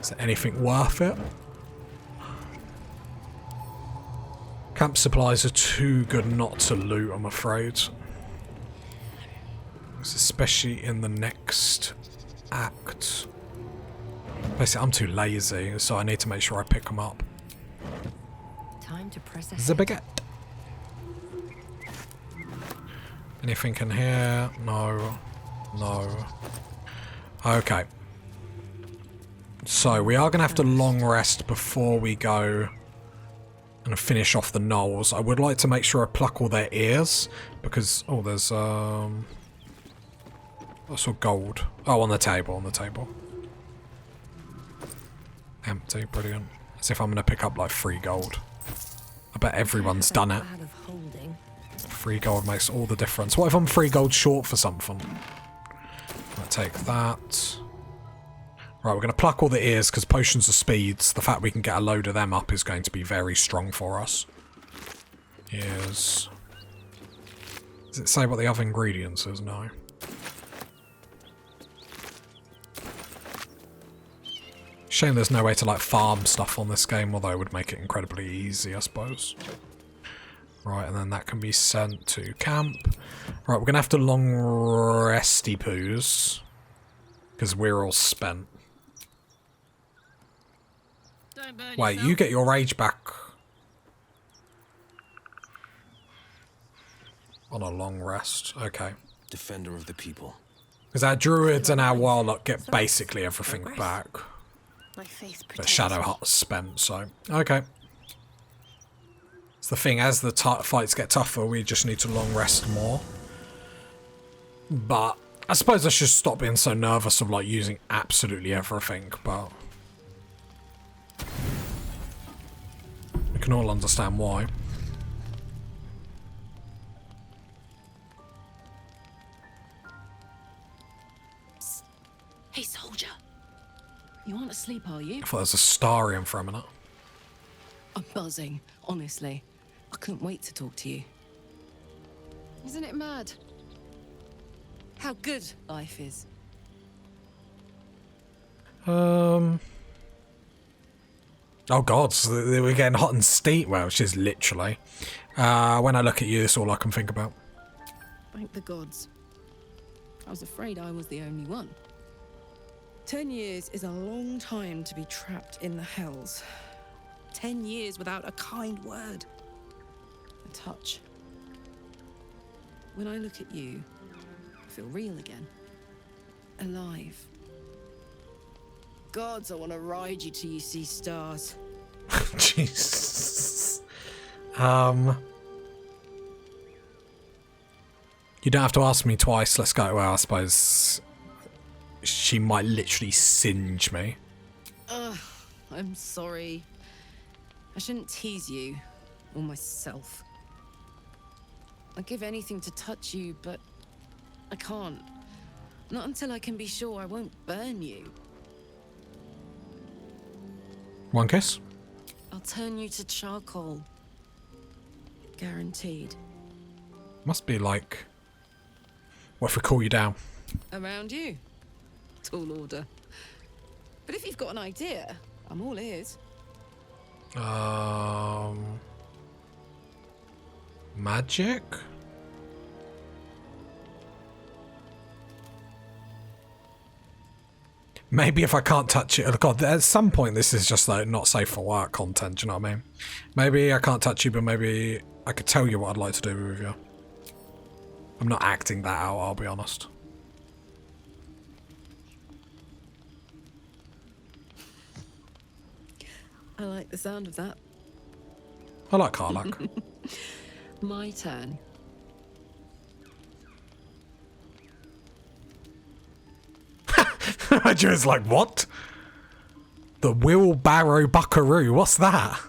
Is there anything worth it? Camp supplies are too good not to loot, I'm afraid. Especially in the next act. Basically, I'm too lazy, so I need to make sure I pick them up. Time to press The baguette. Anything in here? No. No. Okay. So, we are going to have to long rest before we go and finish off the gnolls. I would like to make sure I pluck all their ears, because... Oh, there's, I saw gold. Oh, on the table, on the table. Empty, brilliant. As if I'm going to pick up, like, 3 gold. I bet everyone's done it. 3 gold makes all the difference. What if I'm 3 gold short for something? I'll take that. Right, we're going to pluck all the ears, because potions of speeds, the fact we can get a load of them up is going to be very strong for us. Ears. Does it say what the other ingredients is? No. Shame there's no way to, like, farm stuff on this game, although it would make it incredibly easy, I suppose. Right, and then that can be sent to camp. Right, we're going to have to long resty poos, because we're all spent. Wait, you get your rage back on a long rest. Okay. Defender of the people. Because our druids and our warlock get basically everything back. But Shadow Heart's spent, so... Okay. It's the thing, as the fights get tougher, we just need to long rest more. But I suppose I should stop being so nervous of, like, using absolutely everything, but... we can all understand why. Hey, soldier. You aren't asleep, are you? I thought there was a Starian for a minute. I'm buzzing, honestly. I couldn't wait to talk to you. Isn't it mad? How good life is. Oh god, so we're getting hot and steep. Well, which is literally. When I look at you, that's all I can think about. Thank the gods. I was afraid I was the only one. 10 years is a long time to be trapped in the hells. 10 years without a kind word. A touch. When I look at you, I feel real again. Alive. Gods, I want to ride you till you see stars. Jesus. You don't have to ask me twice. Let's go. Well, I suppose she might literally singe me. I'm sorry. I shouldn't tease you, or myself. I'd give anything to touch you, but I can't. Not until I can be sure I won't burn you. One kiss? I'll turn you to charcoal. Guaranteed. Must be like... what if we call you down? Around you. Tall order. But if you've got an idea, I'm all ears. Magic? Maybe if I can't touch it... oh god, at some point this is just like not safe for work content, do you know what I mean? Maybe I can't touch you, but maybe I could tell you what I'd like to do with you. I'm not acting that out, I'll be honest. I like the sound of that. I like Karlak. My turn. Just like, what? The wheelbarrow buckaroo, what's that?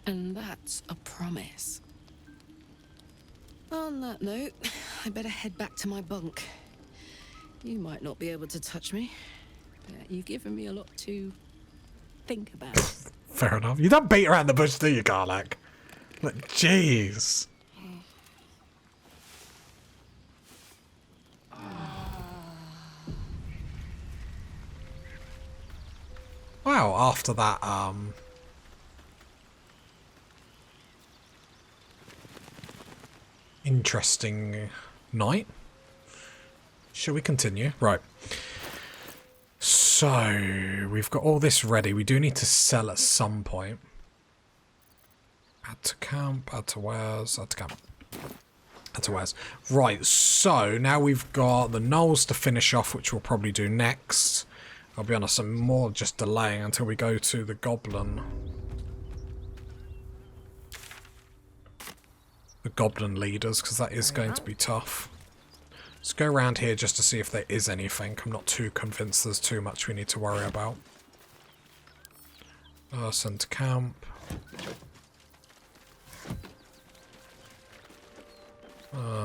And that's a promise. On that note, I better head back to my bunk. You might not be able to touch me, but you've given me a lot to think about. Fair enough. You don't beat around the bush, do you, Karlak? Like, jeez. Well, after that, interesting night. Shall we continue? Right. So, we've got all this ready. We do need to sell at some point. Add to camp, add to wares, add to camp. Add to wares. Right, so now we've got the gnolls to finish off, which we'll probably do next. I'll be honest, I'm more just delaying until we go to the goblin. The goblin leaders, because that is going to be tough. Let's go around here just to see if there is anything. I'm not too convinced there's too much we need to worry about. Send to camp.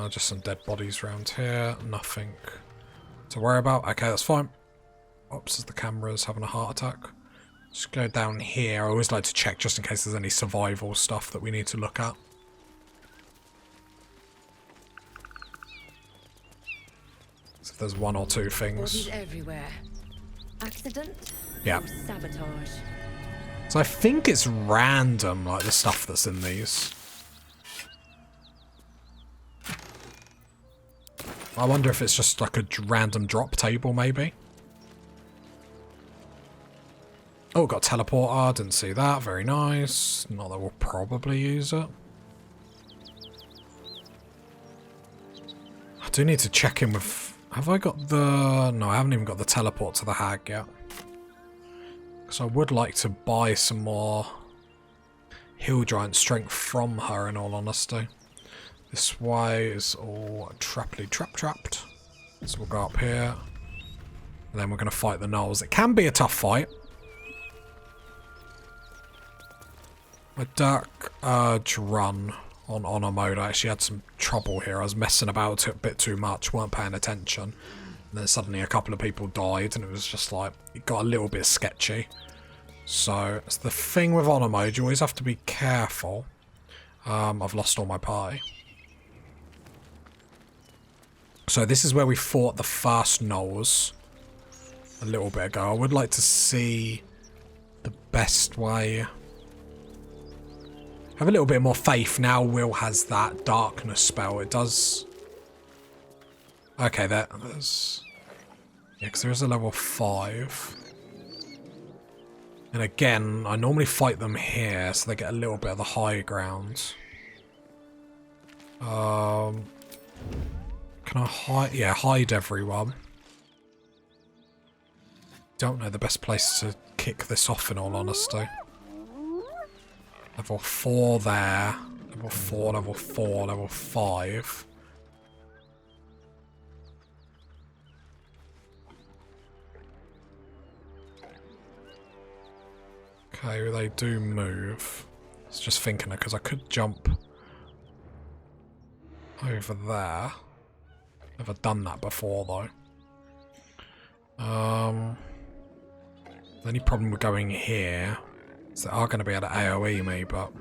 Just some dead bodies around here. Nothing to worry about. Okay, that's fine. Oops, as the camera's having a heart attack. Just go down here. I always like to check just in case there's any survival stuff that we need to look at. So if there's one or two things. Bodies everywhere. Accident? Yeah. Or sabotage. So I think it's random, like the stuff that's in these. I wonder if it's just like a random drop table, maybe. Oh, got teleporter. Didn't see that. Very nice. Not that we'll probably use it. I do need to check in with... Have I got the... No, I haven't even got the teleport to the hag yet. Because I would like to buy some more Hill Giant strength from her, in all honesty. This way is all trapped. So we'll go up here. And then we're going to fight the gnolls. It can be a tough fight. My Dark Urge run on honor mode, I actually had some trouble here. I was messing about it a bit too much, weren't paying attention. And then suddenly a couple of people died and it was just like, it got a little bit sketchy. So, it's the thing with honor mode, you always have to be careful. I've lost all my party. So this is where we fought the first gnolls a little bit ago. I would like to see the best way. Have a little bit more faith now. Will has that darkness spell. It does. Okay, there's. Yeah, because there is a level 5. And again, I normally fight them here, so they get a little bit of the high ground. Can I hide? Yeah, hide everyone. Don't know the best place to kick this off, in all honesty. Level 4 there. Level 4, level 4, level 5. Okay, they do move. I was just thinking it because I could jump over there. Never done that before though. The only problem with going here is they are going to be able to AoE me, but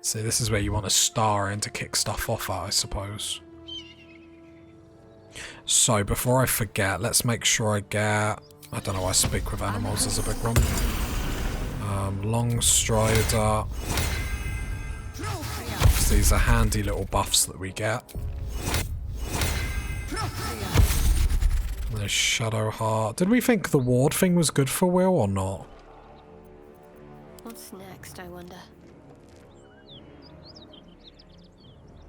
see, this is where you want a star in to kick stuff off at, I suppose. So before I forget, let's make sure I get. I don't know why speak with animals is a big one. Long strider. These are handy little buffs that we get. There's Shadow Heart. Did we think the ward thing was good for Will or not? What's next, I wonder?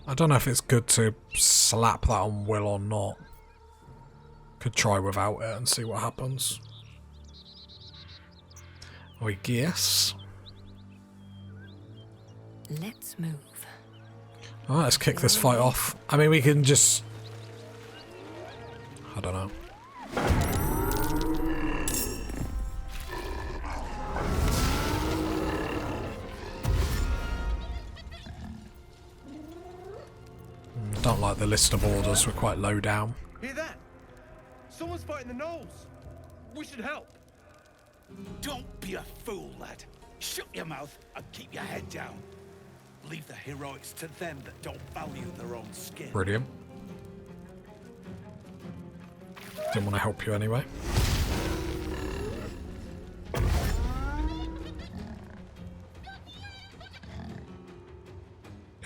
I don't know if it's good to slap that on Will or not. Could try without it and see what happens. I guess. Let's move. Alright, let's kick this fight off. I mean, we can just... I don't know. Don't like the list of orders, we're quite low down. Hear that? Someone's fighting the gnolls. We should help. Don't be a fool, lad. Shut your mouth and keep your head down. Leave the heroics to them that don't value their own skin. Brilliant. Didn't want to help you anyway.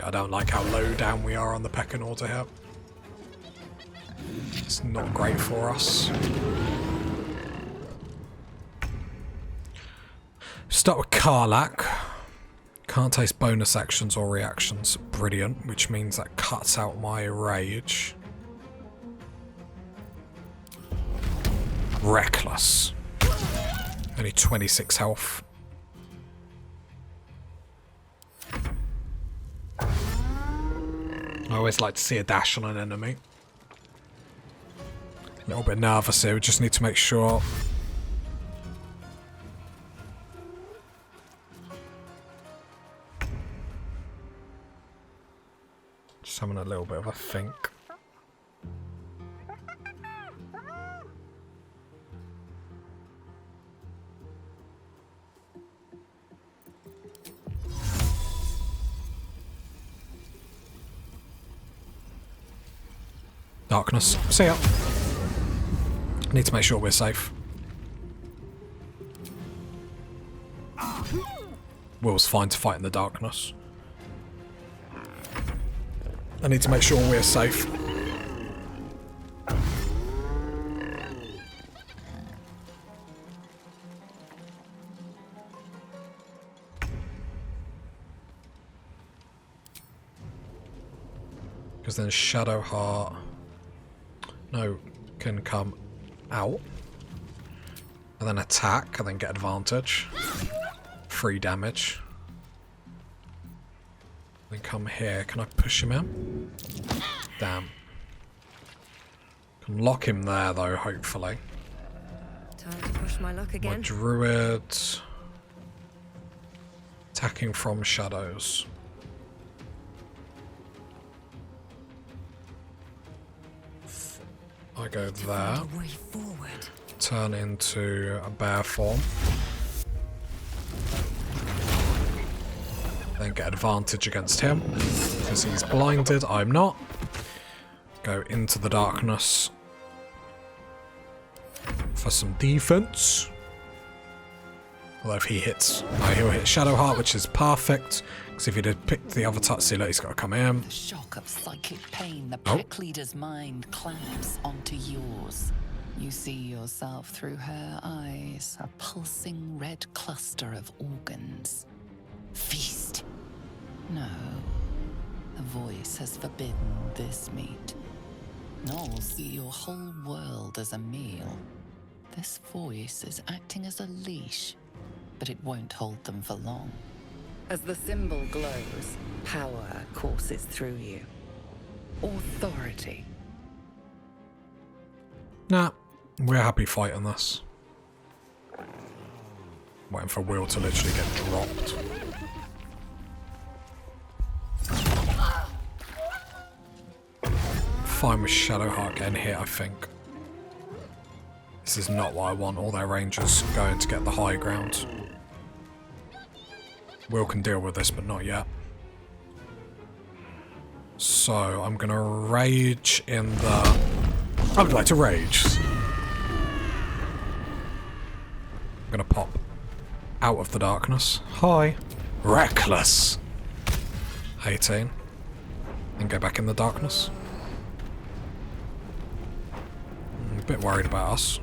I don't like how low down we are on the pecking order here. It's not great for us. Start with Karlak. Can't taste bonus actions or reactions. Brilliant, which means that cuts out my rage. Reckless. Only 26 health. I always like to see a dash on an enemy. A little bit nervous here, we just need to make sure. Just having a little bit of a think. Darkness. See ya. Need to make sure we're safe. Will's fine to fight in the darkness. I need to make sure we're safe. Because then Shadowheart can come out and then attack and then get advantage. 3 damage. Then come here. Can I push him in? Damn. Can lock him there though, hopefully. Time to push my luck again. My Druid. Attacking from shadows. I go there. Turn into a bear form. Then get advantage against him. Because he's blinded, I'm not. Go into the darkness. For some defense. Although if he hits... No, he'll hit Shadowheart, which is perfect. Because if he did pick the other Tuxila, he's got to come in. The shock of psychic pain, the pack leader's mind clamps onto yours. You see yourself through her eyes, a pulsing red cluster of organs. Feast. No. The voice has forbidden this meat. Gnolls see your whole world as a meal. This voice is acting as a leash, but it won't hold them for long. As the symbol glows, power courses through you. Authority. Nah, we're happy fighting this. Waiting for Will to literally get dropped. Fine with Shadowheart getting hit, I think. This is not what I want. All their rangers going to get the high ground. Will can deal with this, but not yet. So, I'm going to rage in the... I would like to rage. I'm going to pop out of the darkness. Hi. Reckless. 18. And go back in the darkness. I'm a bit worried about us.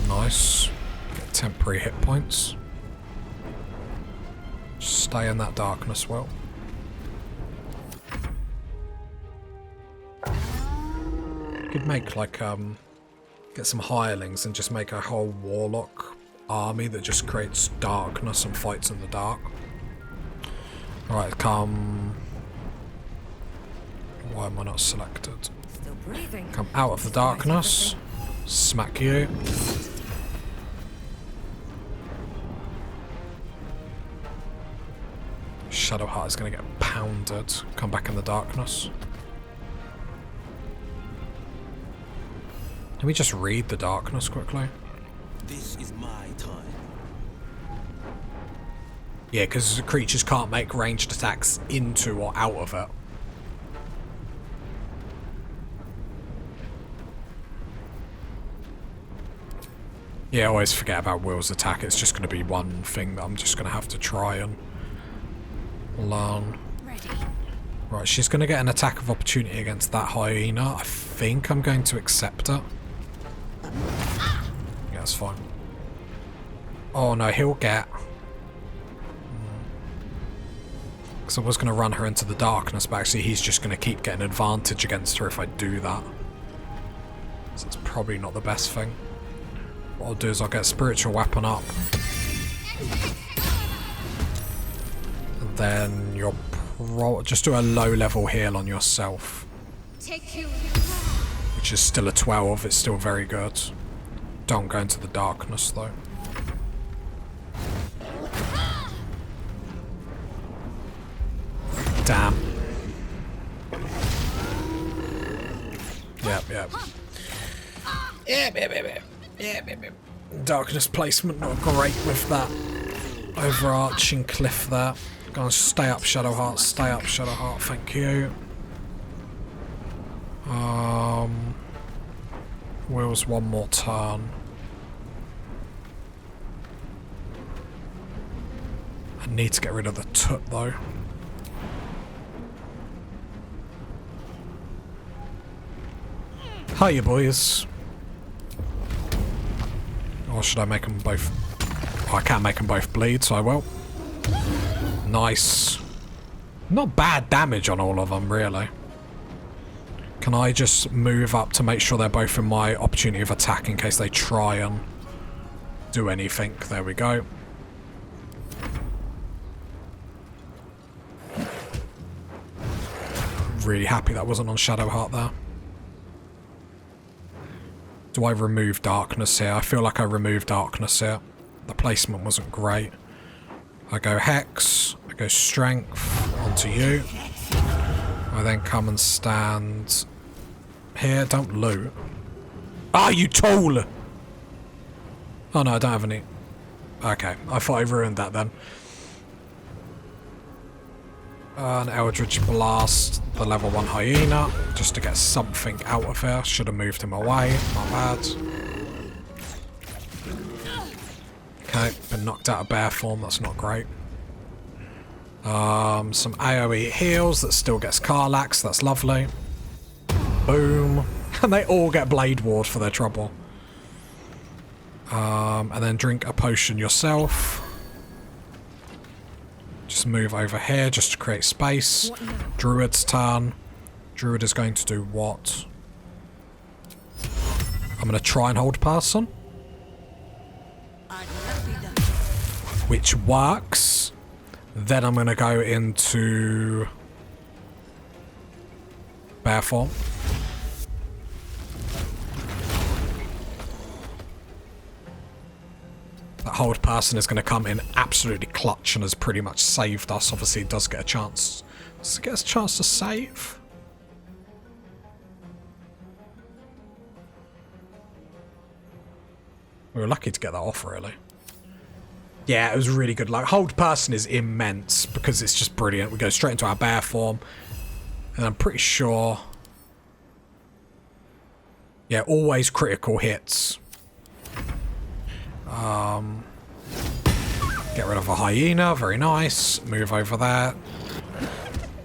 Nice. Get temporary hit points. Just stay in that darkness, Will. You could make like get some hirelings and just make a whole warlock army that just creates darkness and fights in the dark. Alright, come. Why am I not selected? Still breathing. Come out of the darkness. Smack you. Shadowheart is going to get pounded. Come back in the darkness. Can we just read the darkness quickly? This is my time. Yeah, because creatures can't make ranged attacks into or out of it. Yeah, I always forget about Will's attack. It's just going to be one thing that I'm just going to have to try and learn. Ready. Right, she's going to get an attack of opportunity against that hyena. I think I'm going to accept it. Yeah, that's fine. Oh no, he'll get... Because I was going to run her into the darkness, but actually he's just going to keep getting advantage against her if I do that. So it's probably not the best thing. What I'll do is I'll get spiritual weapon up. And then you'll just do a low level heal on yourself. Which is still a 12, it's still very good. Don't go into the darkness though. Damn. Yep. Darkness placement not great with that overarching cliff there. Gonna stay up, Shadowheart. Stay up, Shadowheart. Thank you. Will's one more turn. I need to get rid of the toot though. Hiya, boys. Or should I make them both... Oh, I can't make them both bleed, so I will. Nice. Not bad damage on all of them, really. Can I just move up to make sure they're both in my opportunity of attack in case they try and do anything? There we go. Really happy that wasn't on Shadowheart there. Do I remove darkness here? I feel like I removed darkness here. The placement wasn't great. I go Hex, I go Strength onto you. I then come and stand here. Don't loot. Ah, you tool! Oh no, I don't have any. Okay, I thought I ruined that then. An Eldritch Blast, the level 1 hyena, just to get something out of here. Should have moved him away, not bad. Okay, been knocked out of bear form, that's not great. Some AoE heals that still gets Karlax, that's lovely. Boom. And they all get Blade Ward for their trouble. And then drink a potion yourself. Just move over here just to create space. Druid's turn. Druid is going to do what? I'm going to try and hold person. Which works. Then I'm going to go into bear form. That hold person is going to come in absolutely clutch and has pretty much saved us. Obviously, it does get a chance. Does it get a chance to save? We were lucky to get that off, really. Yeah, it was really good luck. Hold person is immense because it's just brilliant. We go straight into our bear form. And I'm pretty sure... Yeah, always critical hits. Get rid of a hyena, very nice. Move over there.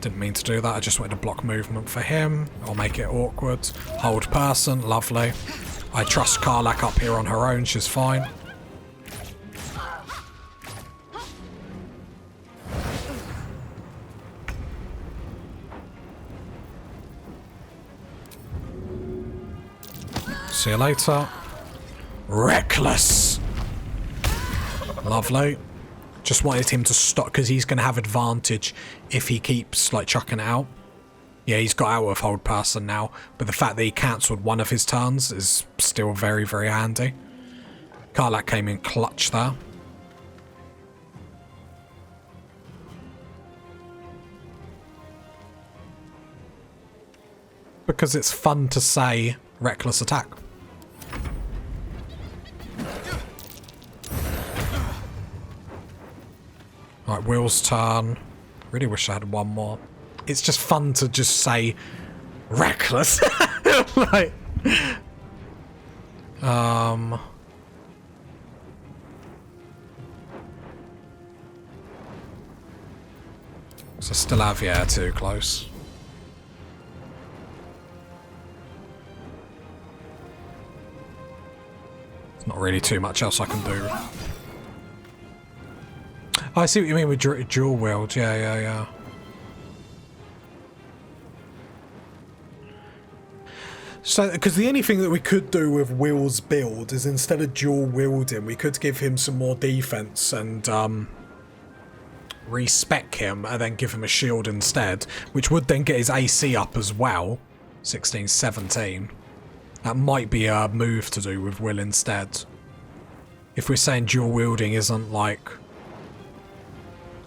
Didn't mean to do that, I just wanted to block movement for him. Or make it awkward. Hold person, lovely. I trust Karlak up here on her own, she's fine. See you later. Reckless! Lovely. Just wanted him to stop because he's going to have advantage if he keeps like chucking it out. Yeah, he's got out of hold person now, but the fact that he cancelled one of his turns is still very, very handy. Karlak came in clutch there. Because it's fun to say reckless attack. Right, Will's turn. Really wish I had one more. It's just fun to just say reckless. Like, So still have, yeah, too close. There's not really too much else I can do. Oh, I see what you mean with dual wield. Yeah. So, because the only thing that we could do with Will's build is instead of dual wielding, we could give him some more defense and respec him and then give him a shield instead, which would then get his AC up as well. 16, 17. That might be a move to do with Will instead. If we're saying dual wielding isn't like...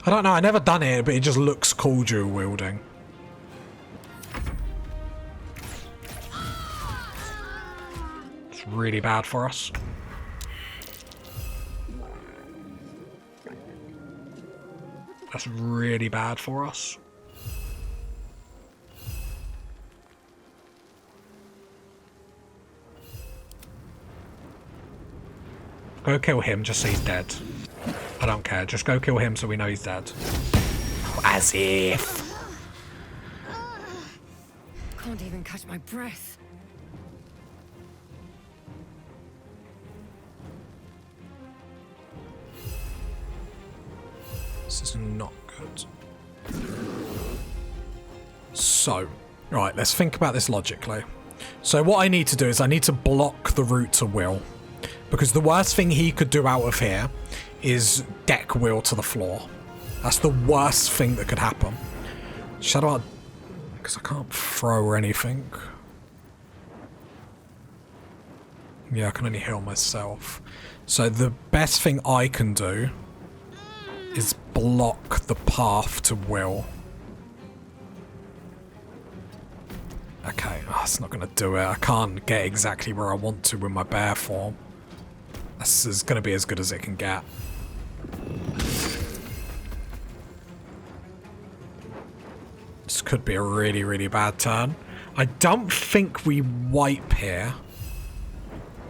I don't know, I never done it, but it just looks cool dual wielding. It's really bad for us. That's really bad for us. Go kill him just so he's dead. I don't care. Just go kill him so we know he's dead. As if. Can't even catch my breath. This is not good. So, right, let's think about this logically. So what I need to do is I need to block the route to Will. Because the worst thing he could do out of here is deck Will to the floor. That's the worst thing that could happen. Shadow Heart, because I can't throw anything. Yeah, I can only heal myself. So the best thing I can do is block the path to Will. Okay, that's not going to do it. I can't get exactly where I want to with my bear form. This is going to be as good as it can get. This could be a really, really bad turn. I don't think we wipe here.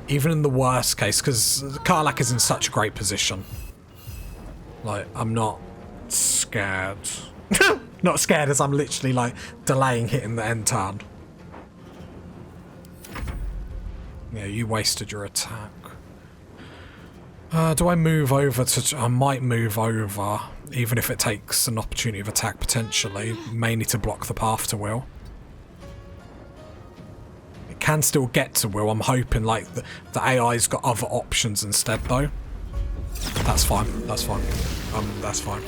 Even in the worst case, because Karlach is in such a great position. Like, I'm not scared. Not scared as I'm literally, like, delaying hitting the end turn. Yeah, you wasted your attack. Do I move over to... I might move over, even if it takes an opportunity of attack potentially, mainly to block the path to Will. It can still get to Will. I'm hoping, like, the AI's got other options instead, though. That's fine. That's fine. That's fine.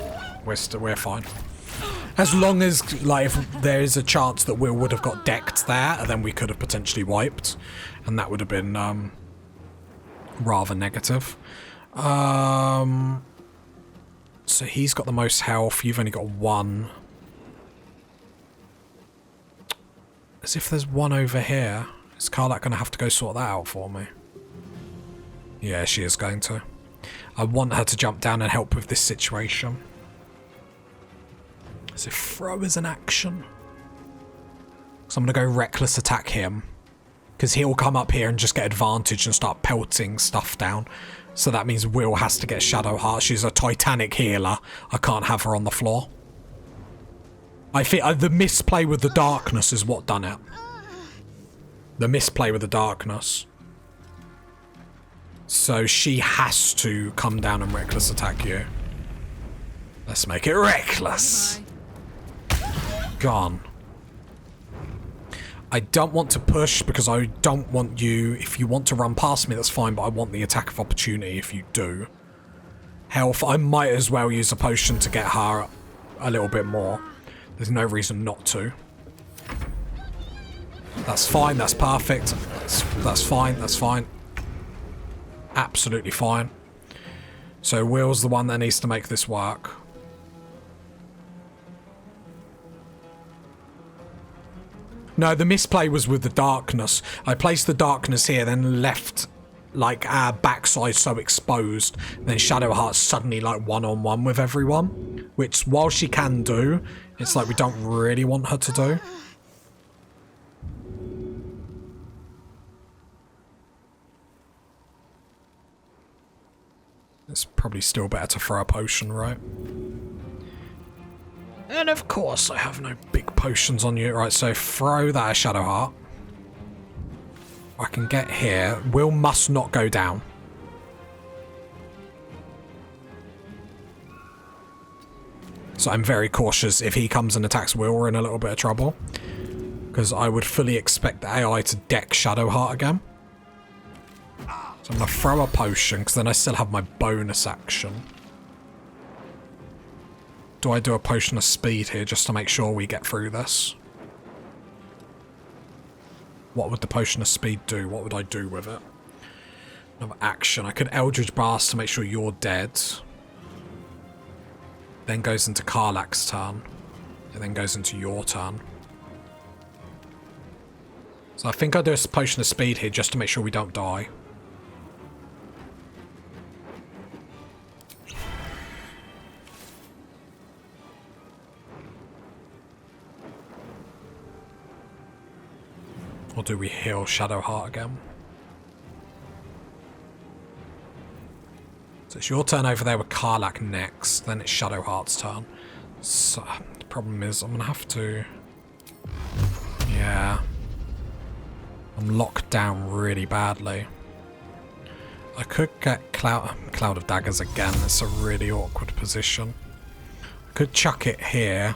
We're fine. As long as, like, if there is a chance that Will would have got decked there, and then we could have potentially wiped, and that would have been rather negative. So he's got the most health. You've only got one. As if there's one over here. Is Karlach going to have to go sort that out for me? Yeah, she is going to. I want her to jump down and help with this situation. As if throw is an action. So I'm going to go reckless attack him. Because he'll come up here and just get advantage and start pelting stuff down. So that means Will has to get Shadow Heart. She's a Titanic healer. I can't have her on the floor. I think the misplay with the darkness is what done it. The misplay with the darkness. So she has to come down and reckless attack you. Let's make it reckless. Gone. I don't want to push because I don't want you... If you want to run past me, that's fine, but I want the attack of opportunity if you do. Health, I might as well use a potion to get her a little bit more. There's no reason not to. That's fine, that's perfect. That's fine, that's fine. Absolutely fine. So Will's the one that needs to make this work. No, the misplay was with the darkness. I placed the darkness here, then left like our backside so exposed. Then Shadowheart's suddenly like one-on-one with everyone. Which, while she can do, it's like we don't really want her to do. It's probably still better to throw a potion, right? And of course I have no big potions on you. Right, so throw that at Shadow Heart. I can get here. Will must not go down. So I'm very cautious. If he comes and attacks Will, we're in a little bit of trouble. Because I would fully expect the AI to deck Shadow Heart again. So I'm going to throw a potion, because then I still have my bonus action. Do I do a potion of speed here, just to make sure we get through this? What would the potion of speed do? What would I do with it? Another action. I could Eldritch Blast to make sure you're dead. Then goes into Karlak's turn. And then goes into your turn. So I think I'll do a potion of speed here just to make sure we don't die. Or do we heal Shadow Heart again? So it's your turn over there with Karlak next, then it's Shadow Heart's turn. So the problem is I'm gonna have to... Yeah. I'm locked down really badly. I could get Cloud of Daggers again, it's a really awkward position. I could chuck it here.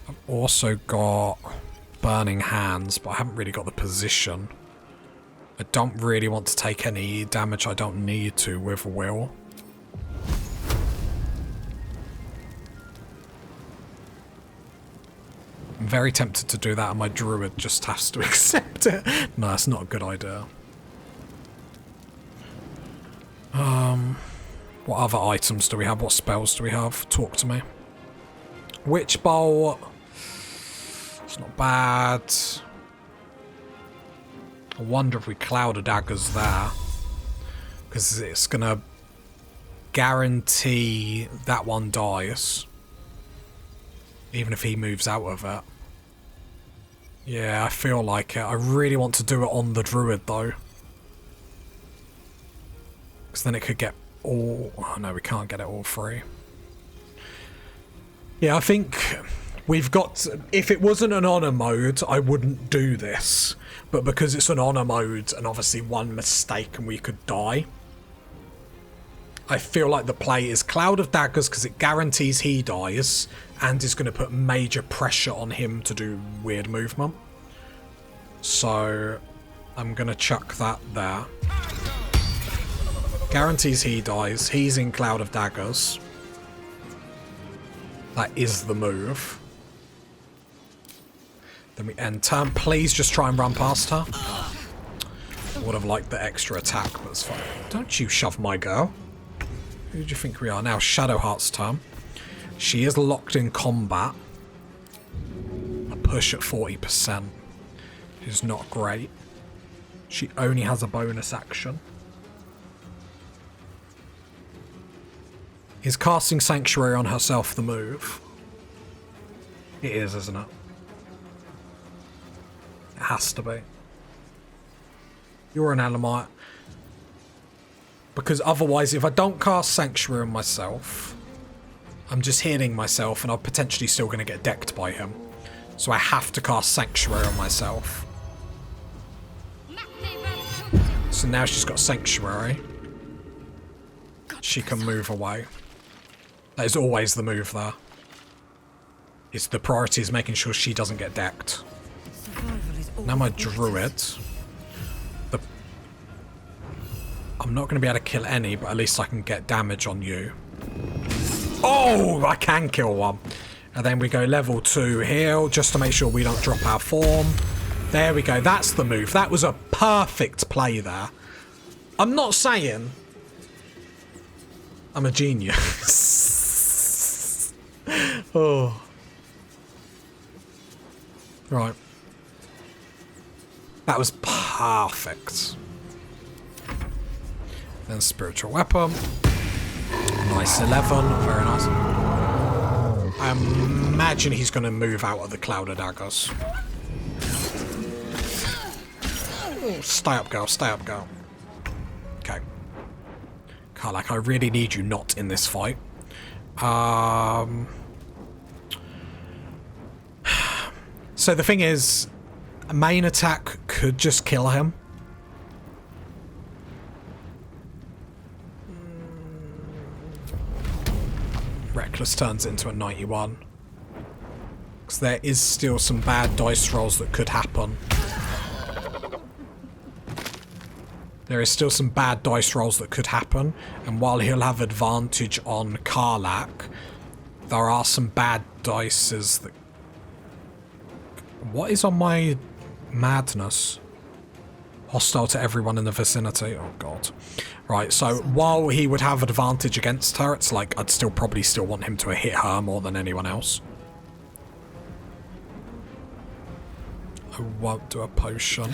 I've also got Burning Hands, but I haven't really got the position. I don't really want to take any damage I don't need to with Will. I'm very tempted to do that, and my Druid just has to accept it. No, that's not a good idea. What other items do we have? What spells do we have? Talk to me. Witch Bolt. It's not bad. I wonder if we Cloud of Daggers there. Because it's going to guarantee that one dies. Even if he moves out of it. Yeah, I feel like it. I really want to do it on the Druid though. Because then it could get all... Oh no, we can't get it all free. Yeah, I think we've got... If it wasn't an honor mode, I wouldn't do this. But because it's an honor mode, and obviously one mistake and we could die, I feel like the play is Cloud of Daggers because it guarantees he dies and is going to put major pressure on him to do weird movement. So I'm going to chuck that there. Guarantees he dies. He's in Cloud of Daggers. That is the move. Then we end turn. Please just try and run past her. I would have liked the extra attack, but it's fine. Don't you shove my girl. Who do you think we are? Now Shadow Heart's turn. She is locked in combat. A push at 40% is not great. She only has a bonus action. Is casting Sanctuary on herself the move? It is, isn't it? It has to be. You're an Elamite. Because otherwise, if I don't cast Sanctuary on myself, I'm just healing myself and I'm potentially still going to get decked by him. So I have to cast Sanctuary on myself. So now she's got Sanctuary. She can move away. That is always the move there. It's the priority is making sure she doesn't get decked. Now my Druid. I'm not going to be able to kill any, but at least I can get damage on you. Oh, I can kill one. And then we go level 2 heal, just to make sure we don't drop our form. There we go. That's the move. That was a perfect play there. I'm not saying I'm a genius. Oh. Right. That was perfect. Then Spiritual Weapon. Nice 11. Very nice. I imagine he's going to move out of the Cloud of Daggers. Oh, stay up, girl. Stay up, girl. Okay. Karlak, I really need you not in this fight. So the thing is, a main attack could just kill him. Reckless turns it into a 91. Because there is still some bad dice rolls that could happen. There is still some bad dice rolls that could happen, and while he'll have advantage on Karlach, there are some bad dices that... What is on my madness? Hostile to everyone in the vicinity. Oh god. Right, so while he would have advantage against her, it's like I'd probably still want him to hit her more than anyone else. I won't do a potion.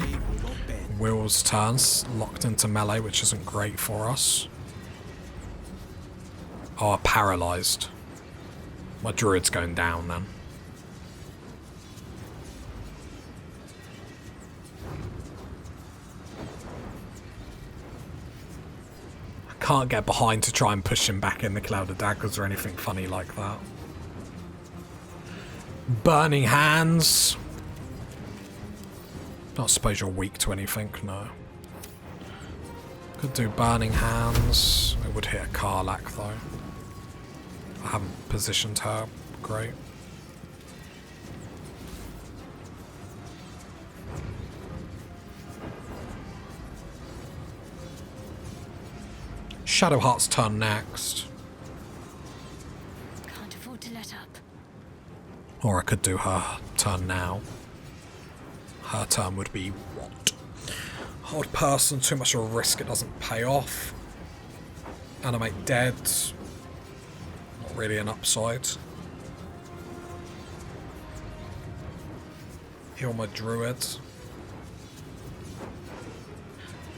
Will's turns, locked into melee, which isn't great for us. Oh, paralysed. My druid's going down then. I can't get behind to try and push him back in the Cloud of Daggers or anything funny like that. Burning Hands. Not suppose you're weak to anything, no. Could do Burning Hands. It would hit a Karlach though. I haven't positioned her great. Shadowheart's turn next. Can't afford to let up. Or I could do her turn now. Her turn would be what? Hold person, too much of a risk, it doesn't pay off. Animate dead. Not really an upside. Heal my druid.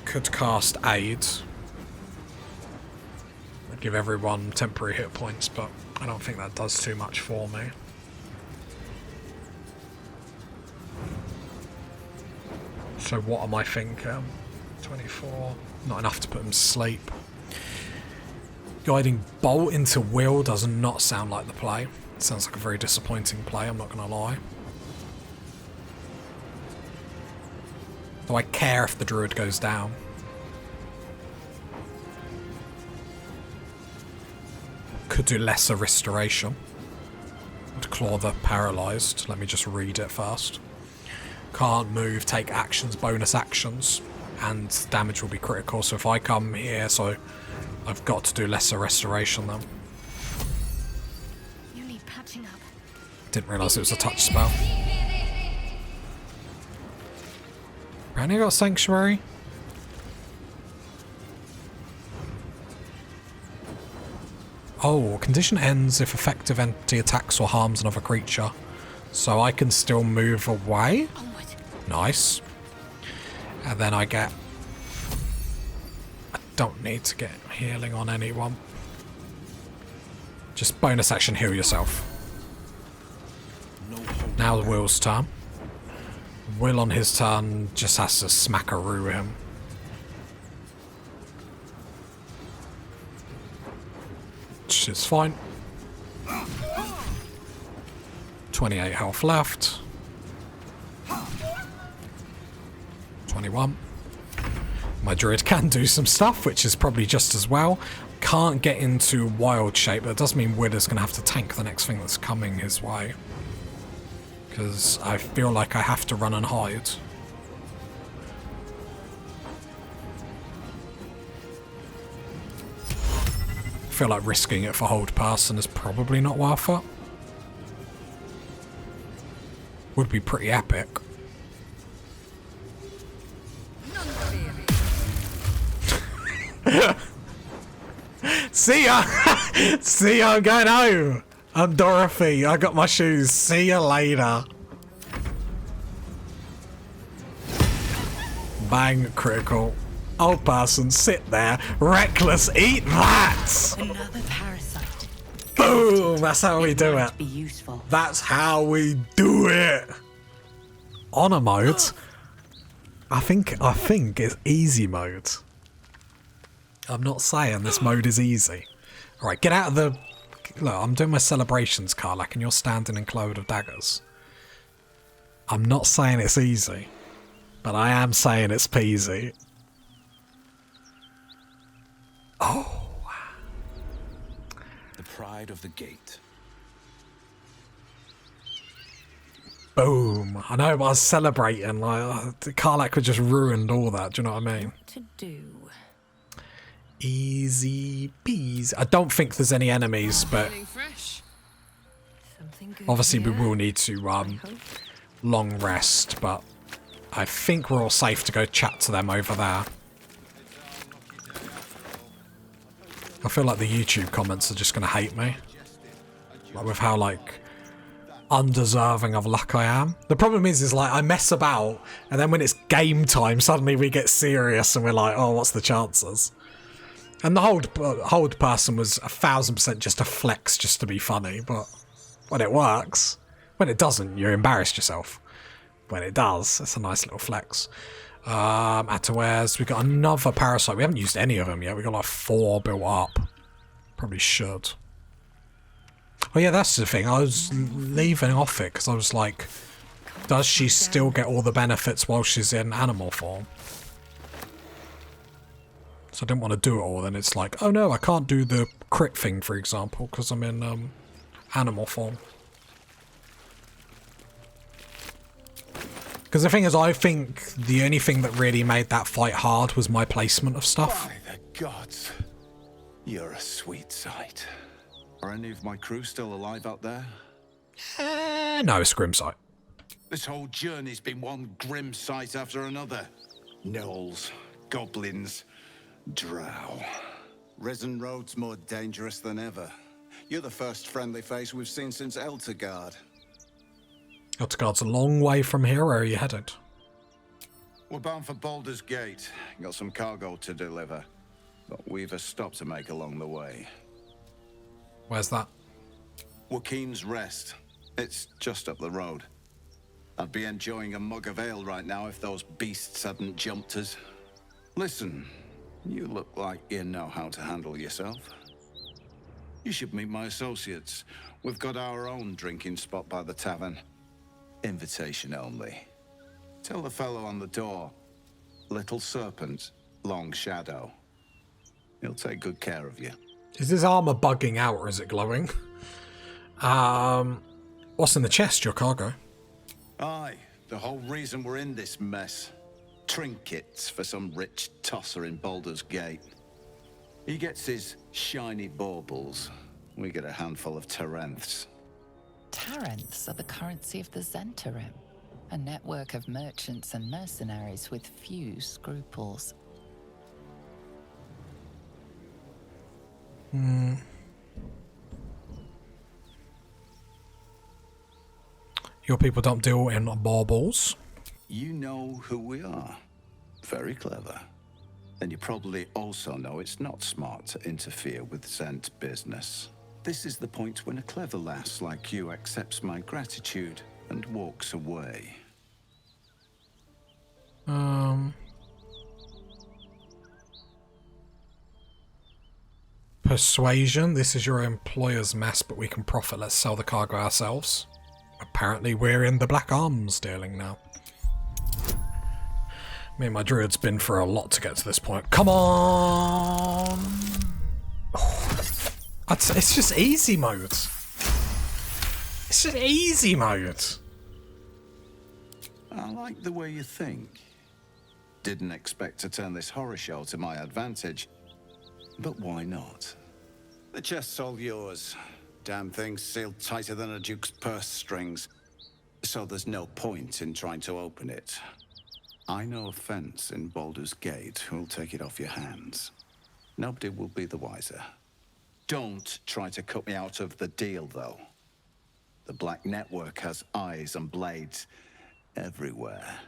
Could cast aid. I'd give everyone temporary hit points, but I don't think that does too much for me. So what am I thinking? 24. Not enough to put him to sleep. Guiding Bolt into Will does not sound like the play. It sounds like a very disappointing play, I'm not going to lie. Do I care if the Druid goes down? Could do Lesser Restoration. Would claw the Paralysed. Let me just read it first. Can't move, take actions, bonus actions, and damage will be critical. So if I come here, so I've got to do Lesser Restoration then. You need patching up. Didn't realise it was a touch spell. Randy got Sanctuary? Oh, condition ends if effective entity attacks or harms another creature. So I can still move away? Nice. And then I get... I don't need to get healing on anyone. Just bonus action, heal yourself. Now Will's turn. Will on his turn just has to smackaroo him. Which is fine. 28 health left. 21. My druid can do some stuff, which is probably just as well. Can't get into wild shape, but it does mean Widder's going to have to tank the next thing that's coming his way. Because I feel like I have to run and hide. I feel like risking it for hold person is probably not worth it. Would be pretty epic. See ya! See ya, I'm going home! I'm Dorothy, I got my shoes. See ya later. Bang, critical. Old person, sit there. Reckless, eat that! Another parasite. Boom! That's how we do it. Be useful. That's how we do it. Honor mode. I think it's easy mode. I'm not saying this mode is easy. Alright, get out of the look, I'm doing my celebrations, Karlak, and you're standing in cloud of daggers. I'm not saying it's easy, but I am saying it's peasy. Oh. The pride of the gate. Boom. I know, but I was celebrating. Like, Karlak had just ruined all that, do you know what I mean? What to do? Easy peasy. I don't think there's any enemies, but Feeling fresh. Something good obviously we here? will need to long rest, but I think we're all safe to go chat to them over there. I feel like the YouTube comments are just going to hate me. Like with how, like, undeserving of luck I am. The problem is like, I mess about, and then when it's game time, suddenly we get serious and we're like, oh, what's the chances? And the hold person was 1000% just a flex just to be funny, but when it works, when it doesn't, you embarrassed yourself. When it does, it's a nice little flex. Atawares, we got another parasite. We haven't used any of them yet. We got like 4 built up. Probably should. Oh yeah, that's the thing. I was leaving off it because I was like, does she still get all the benefits while she's in animal form? So I didn't want to do it all. Then it's like, oh no, I can't do the crit thing, for example, because I'm in animal form. Because the thing is, I think the only thing that really made that fight hard was my placement of stuff. By the gods, you're a sweet sight. Are any of my crew still alive out there? No, it's grim sight. This whole journey's been one grim sight after another. Gnolls, goblins, drow. Risen Road's more dangerous than ever. You're the first friendly face we've seen since Eltergard. Eltergard's a long way from here. Where are you headed? We're bound for Baldur's Gate. Got some cargo to deliver. But we've a stop to make along the way. Where's that? Joaquin's Rest. It's just up the road. I'd be enjoying a mug of ale right now if those beasts hadn't jumped us. Listen, you look like you know how to handle yourself. You should meet my associates. We've got our own drinking spot by the tavern. Invitation only. Tell the fellow on the door. Little Serpent, Long Shadow. He'll take good care of you. Is his armor bugging out or is it glowing? What's in the chest? Your cargo? Aye, the whole reason we're in this mess. Trinkets for some rich tosser in Baldur's Gate. He gets his shiny baubles. We get a handful of Tarenths. Tarenths are the currency of the Zentarim, a network of merchants and mercenaries with few scruples. Your people don't deal in baubles. You know who we are. Very clever. And you probably also know it's not smart to interfere with Zent business. This is the point when a clever lass like you accepts my gratitude and walks away. Persuasion. This is your employer's mess, but we can profit. Let's sell the cargo ourselves. Apparently we're in the Black Arms dealing now. Me and my druid's been for a lot to get to this point. Come on! It's just easy mode. It's just easy mode. I like the way you think. Didn't expect to turn this horror show to my advantage. But why not? The chest's all yours. Damn thing's sealed tighter than a duke's purse strings. So there's no point in trying to open it. I know a fence in Baldur's Gate who'll take it off your hands. Nobody will be the wiser. Don't try to cut me out of the deal, though. The Black Network has eyes and blades everywhere.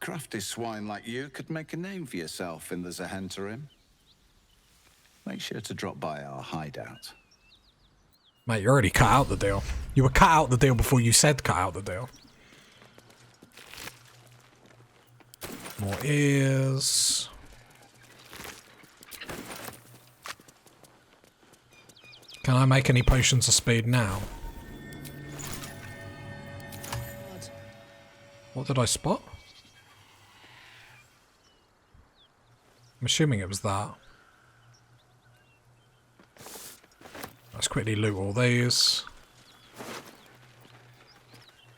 Crafty swine like you could make a name for yourself in the Zahentarim. Make sure to drop by our hideout. Mate, you already cut out the deal. You were cut out the deal before you said cut out the deal. More ears. Can I make any potions of speed now? What did I spot? I'm assuming it was that. Let's quickly loot all these.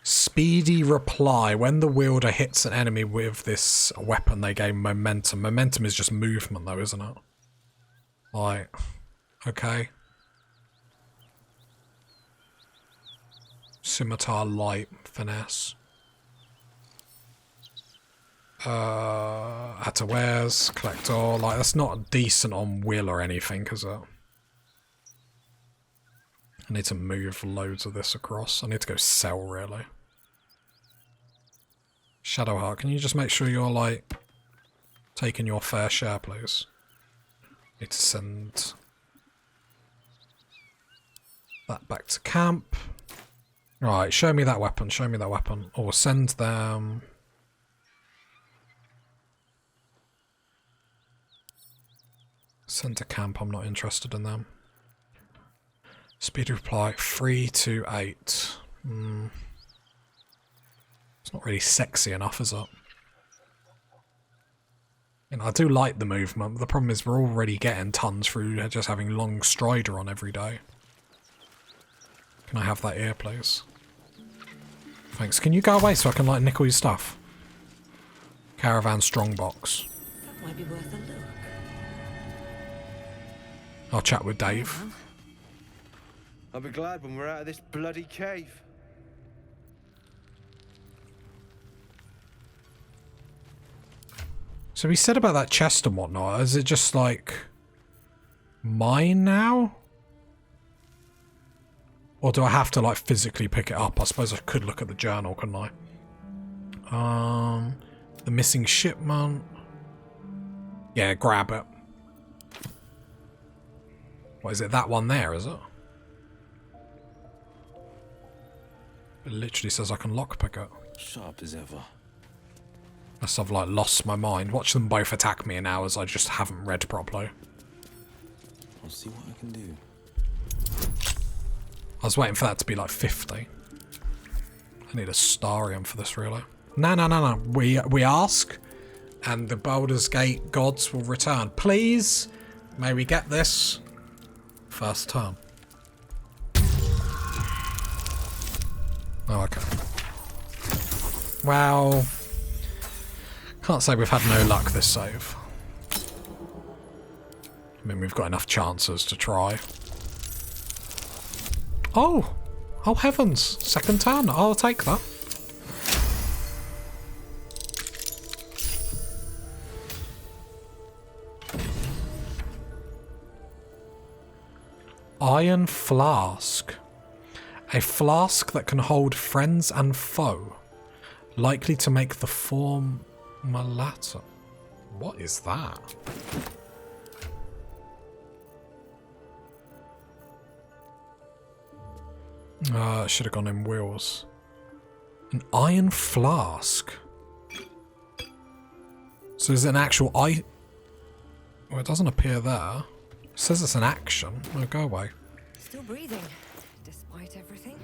Speedy reply. When the wielder hits an enemy with this weapon, they gain momentum. Momentum is just movement though, isn't it? Like, okay. Scimitar light finesse. Add to wares, collect all. Like, that's not decent on will or anything, is it? I need to move loads of this across. I need to go sell, really. Shadowheart, can you just make sure you're, like, taking your fair share, please? Need to send that back to camp. Right, show me that weapon, show me that weapon. Or send them... Send to camp, I'm not interested in them. Speed reply 3 to 8. It's not really sexy enough, is it? You know, I do like the movement, but the problem is we're already getting tons through just having long strider on every day. Can I have that ear, please? Thanks. Can you go away so I can, like, nick all your stuff? Caravan strongbox. That might be worth a look. I'll chat with Dave. I'll be glad when we're out of this bloody cave. So he said about that chest and whatnot. Is it just like mine now? Or do I have to like physically pick it up? I suppose I could look at the journal, couldn't I? The missing shipment. Yeah, grab it. What is it? That one there, is it? It literally says I can lockpick it. Sharp as ever. Unless I've like lost my mind. Watch them both attack me in hours I just haven't read properly. I'll see what I can do. I was waiting for that to be like 50. I need a Starium for this, really. No. We ask, and the Baldur's Gate gods will return. Please, may we get this first turn. Oh, okay. Well, can't say we've had no luck this save. I mean, we've got enough chances to try. Oh! Oh heavens! Second turn. I'll take that. Iron Flask. A flask that can hold friends and foe. Likely to make the form malatta. What is that? Should have gone in wheels. An iron flask. So is it an actual Well, it doesn't appear there. It says it's an action. Oh, go away. Still breathing, despite everything.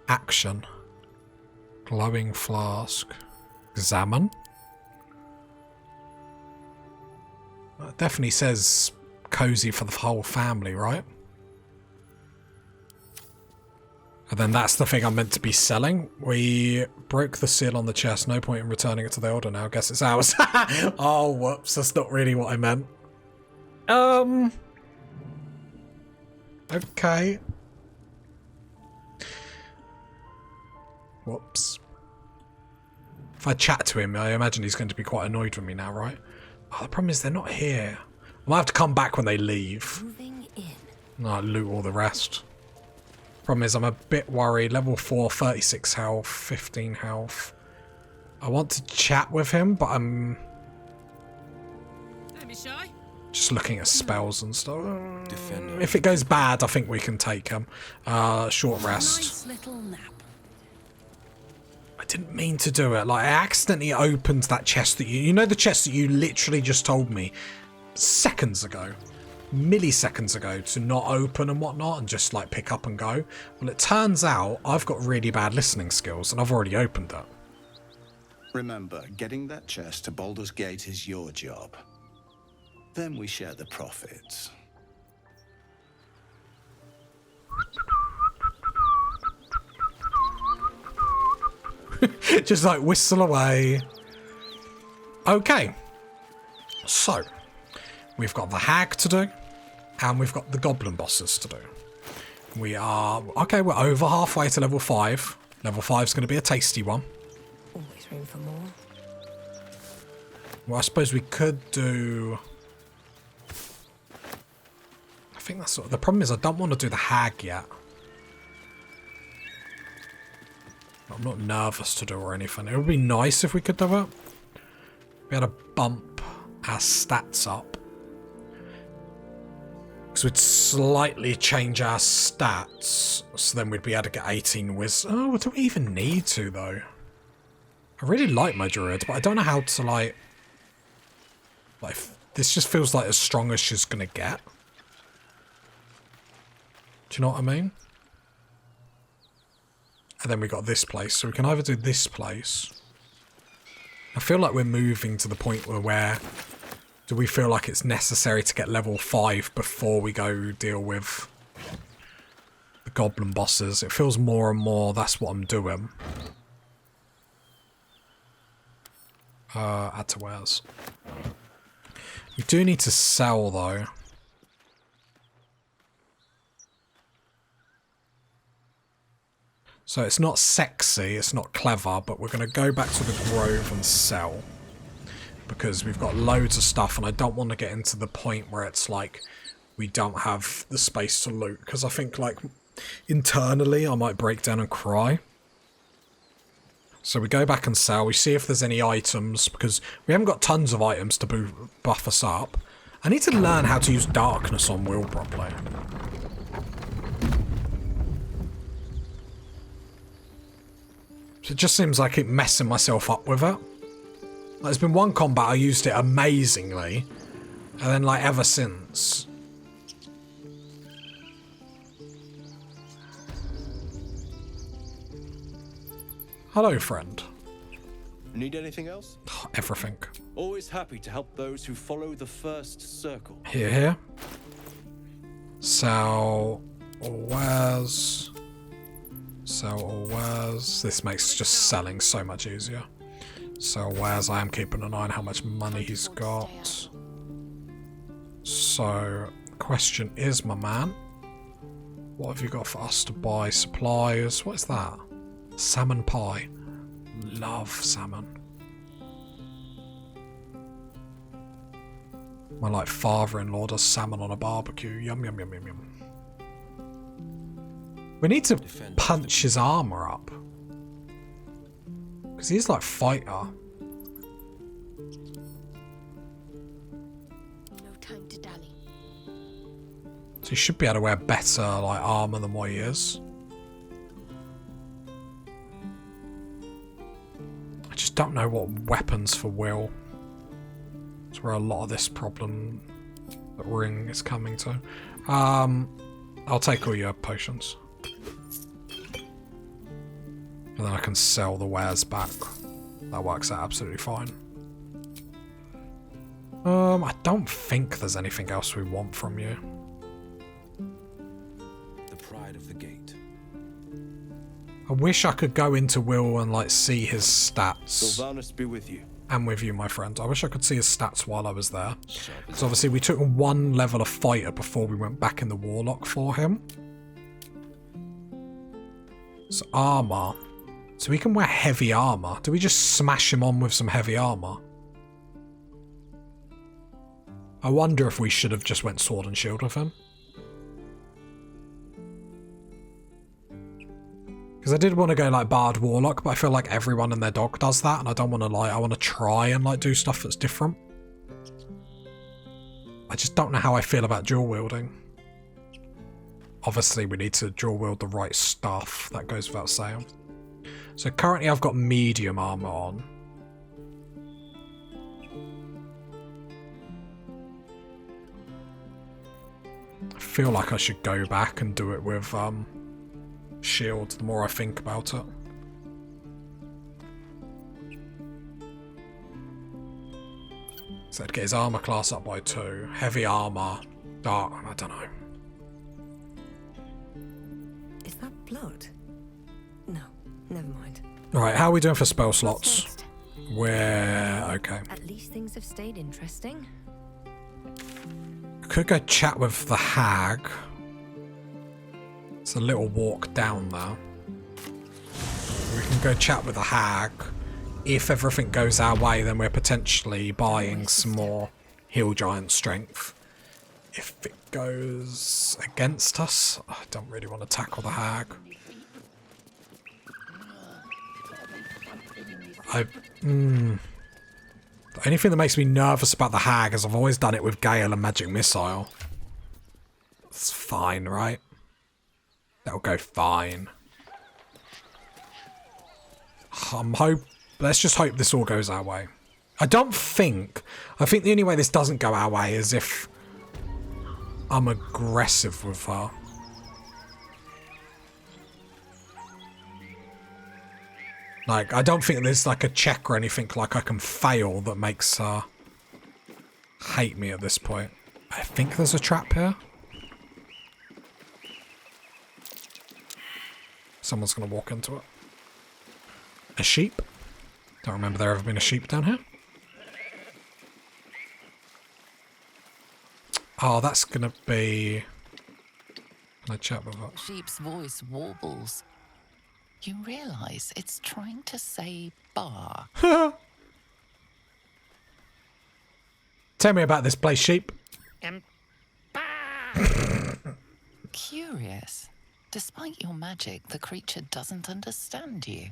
Action. Glowing flask. Examine. It definitely says cozy for the whole family, right? And then that's the thing I'm meant to be selling. We broke the seal on the chest. No point in returning it to the Elder now. Guess it's ours. Oh, whoops. That's not really what I meant. Okay. Whoops. If I chat to him, I imagine he's going to be quite annoyed with me now, right? Oh, the problem is they're not here. I might have to come back when they leave. Moving in. And I loot all the rest. Problem is I'm a bit worried. Level 4, 36 health, 15 health. I want to chat with him, but I'm just looking at spells and stuff. If it goes bad, I think we can take him. Short rest. Nice little nap. I didn't mean to do it. Like, I accidentally opened that chest that you know the chest that you literally just told me seconds ago. milliseconds ago to not open and whatnot and just like pick up and go. Well, it turns out I've got really bad listening skills and I've already opened it. Remember, getting that chest to Baldur's Gate is your job. Then we share the profits. Just like whistle away. Okay. So, we've got the hag to do, and we've got the goblin bosses to do. We are... Okay, we're over halfway to level 5. Level 5 is going to be a tasty one. Always room for more. Well, I suppose we could do... I think that's... The problem is I don't want to do the hag yet. I'm not nervous to do or anything. It would be nice if we could do it. We had to bump our stats up. Because we'd slightly change our stats. So then we'd be able to get 18 wisdom. Oh, do we even need to, though? I really like my druid, but I don't know how to, like... This just feels like as strong as she's going to get. Do you know what I mean? And then we got this place. So we can either do this place. I feel like we're moving to the point where do we feel like it's necessary to get level 5 before we go deal with the goblin bosses. It feels more and more that's what I'm doing. Add to wares. We do need to sell though. So it's not sexy, it's not clever, but we're going to go back to the grove and sell. Because we've got loads of stuff and I don't want to get into the point where it's like we don't have the space to loot. Because I think like internally I might break down and cry. So we go back and sell, we see if there's any items because we haven't got tons of items to buff us up. I need to learn how to use darkness on Will properly. It just seems like I keep messing myself up with it. Like, there's been one combat I used it amazingly, and then like ever since. Hello, friend. Need anything else? Everything. Always happy to help those who follow the first circle. Here. Sell or wares. Sell or wares. This makes just selling so much easier. Sell wares. I am keeping an eye on how much money he's got. So, question is, my man, what have you got for us to buy? Supplies. What is that? Salmon pie. Love salmon. My like father-in-law does salmon on a barbecue. Yum yum yum yum yum. We need to punch his armor up. Because he's like fighter. No time to dally. So he should be able to wear better like armor than what he is. I just don't know what weapons for Will. That's where a lot of this problem that Ring is coming to. I'll take all your potions. And then I can sell the wares back. That works out absolutely fine. I don't think there's anything else we want from you. The pride of the gate. I wish I could go into Will and like see his stats. Sylvanus be with you. And with you, my friend. I wish I could see his stats while I was there. Because obviously we took one level of fighter before we went back in the Warlock for him. So armor. So we can wear heavy armor. Do we just smash him on with some heavy armor? I wonder if we should have just went sword and shield with him. Because I did want to go like Bard Warlock, but I feel like everyone and their dog does that, and I don't want to like, I want to try and like do stuff that's different. I just don't know how I feel about dual wielding. Obviously we need to dual wield the right stuff, that goes without saying. So currently I've got medium armor on. I feel like I should go back and do it with shield the more I think about it. So I'd get his armor class up by 2. Heavy armor. Dark, I don't know. Is that blood? No, never mind. Alright, how are we doing for spell What's slots? next? We're okay. At least things have stayed interesting. Could go chat with the hag. It's a little walk down there. We can go chat with the hag. If everything goes our way, then we're potentially buying some more heal giant strength. If it goes against us, I don't really want to tackle the hag. The only thing that makes me nervous about the hag is I've always done it with Gale and Magic Missile. It's fine, right? That'll go fine. Let's just hope this all goes our way. I think the only way this doesn't go our way is if I'm aggressive with her. Like, I don't think there's like a check or anything like I can fail that makes her hate me at this point. I think there's a trap here. Someone's gonna walk into it. A sheep? Don't remember there ever been a sheep down here. Oh, that's gonna be... Can I chat with her? Sheep's voice warbles. You realise it's trying to say bar. Tell me about this place, sheep. Curious. Despite your magic, the creature doesn't understand you.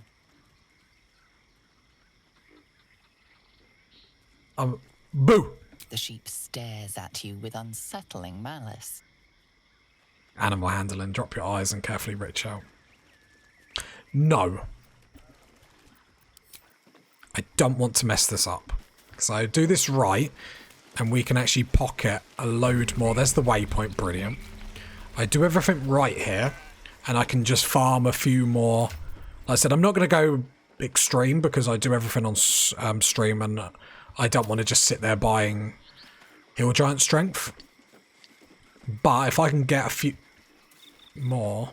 Boo! The sheep stares at you with unsettling malice. Animal handling. Drop your eyes and carefully reach out. No. I don't want to mess this up. So I do this right, and we can actually pocket a load more. There's the waypoint. Brilliant. I do everything right here, and I can just farm a few more. Like I said, I'm not going to go extreme because I do everything on stream, and I don't want to just sit there buying heal giant strength. But if I can get a few more,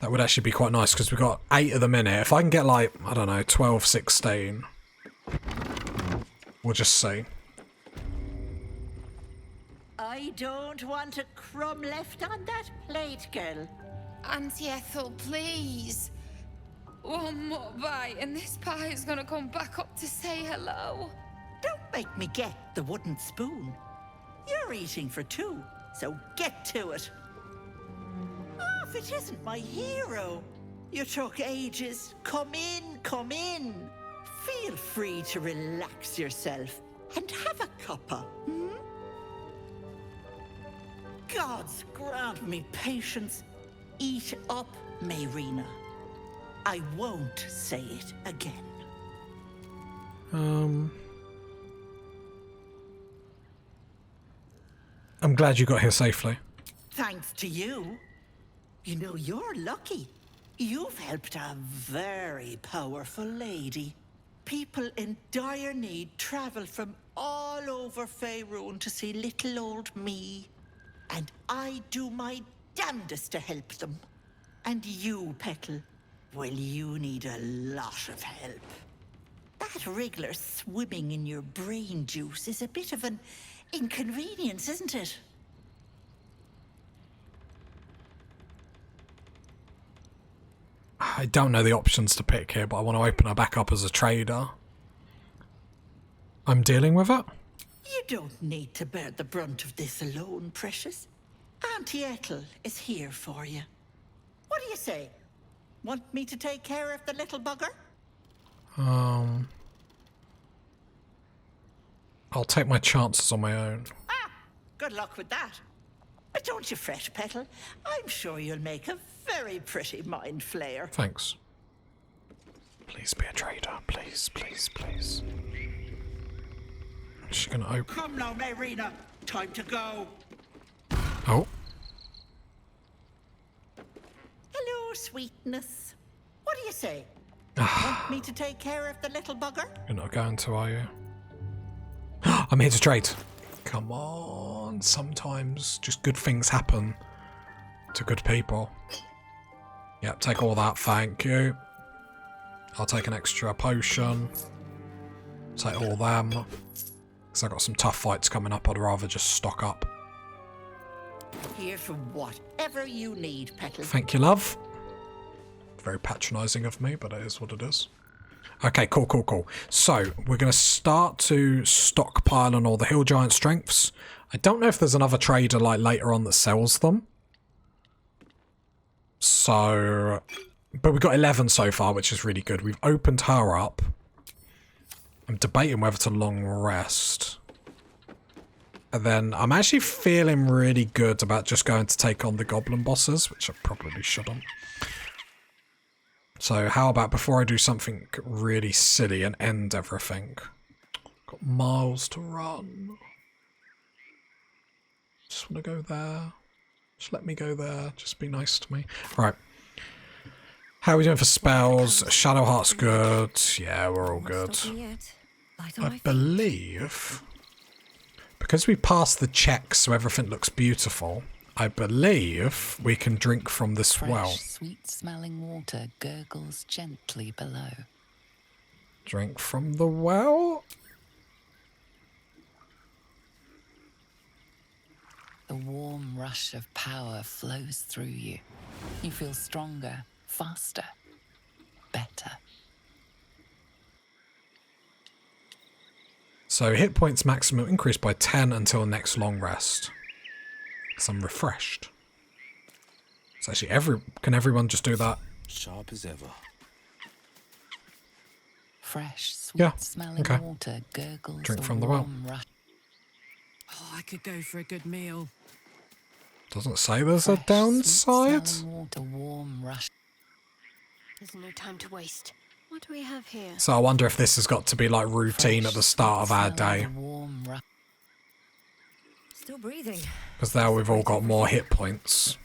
that would actually be quite nice because we've got 8 at the minute. If I can get like, I don't know, 12, 16, we'll just see. I don't want a crumb left on that plate, girl. Auntie Ethel, please. One more bite and this pie is gonna come back up to say hello. Don't make me get the wooden spoon. You're eating for 2, so get to it. Oh, if it isn't my hero. You took ages. Come in, come in. Feel free to relax yourself and have a cuppa, hmm? Gods grant me patience. Eat up, Mayrina. I won't say it again. I'm glad you got here safely. Thanks to you. You know, you're lucky. You've helped a very powerful lady. People in dire need travel from all over Faerun to see little old me. And I do my damnedest to help them. And you, Petal, well, you need a lot of help. That wriggler swimming in your brain juice is a bit of an inconvenience, isn't it? I don't know the options to pick here, but I want to open her back up as a trader. I'm dealing with it? You don't need to bear the brunt of this alone, precious. Auntie Ethel is here for you. What do you say? Want me to take care of the little bugger? I'll take my chances on my own. Ah, good luck with that. But don't you fret, Petal. I'm sure you'll make a very pretty mind flayer. Thanks. Please be a trader. Please, please, please. Is she gonna open? Come now, Mayrina. time to go. Oh. Hello, sweetness. What do you say? Want me to take care of the little bugger? You're not going to, are you? I'm here to trade. Come on. Sometimes just good things happen to good people. Yep, take all that, thank you. I'll take an extra potion. Take all them. Because I've got some tough fights coming up, I'd rather just stock up. Here for whatever you need, Petal. Thank you, love. Very patronising of me, but it is what it is. Okay, cool. So, we're going to start to stockpile on all the hill giant strengths. I don't know if there's another trader like later on that sells them. So, but we've got 11 so far, which is really good. We've opened her up. I'm debating whether to long rest. And then I'm actually feeling really good about just going to take on the goblin bosses, which I probably shouldn't. So how about before I do something really silly and end everything? Got miles to run. Just want to go there. Just let me go there. Just be nice to me. Right. How are we doing for spells? Shadowheart's good. Yeah, we're all good. I believe, because we passed the checks so everything looks beautiful, I believe we can drink from this well. Sweet-smelling water gurgles gently below. Drink from the well? The warm rush of power flows through you. You feel stronger, faster, better. So hit points maximum increased by 10 until next long rest. Because I'm refreshed. So actually, can everyone just do that? Sharp as ever. Fresh, Yeah, sweet-smelling okay. water gurgles Drink from the well. warm rush. Oh, I could go for a good meal. Doesn't say there's a Fresh, downside. sweet-smelling water, warm rush. There's no time to waste. What do we have here? So I wonder if this has got to be like routine at the start of our day. Sweet-smelling warm rush. Still breathing. Because now we've all got more hit points.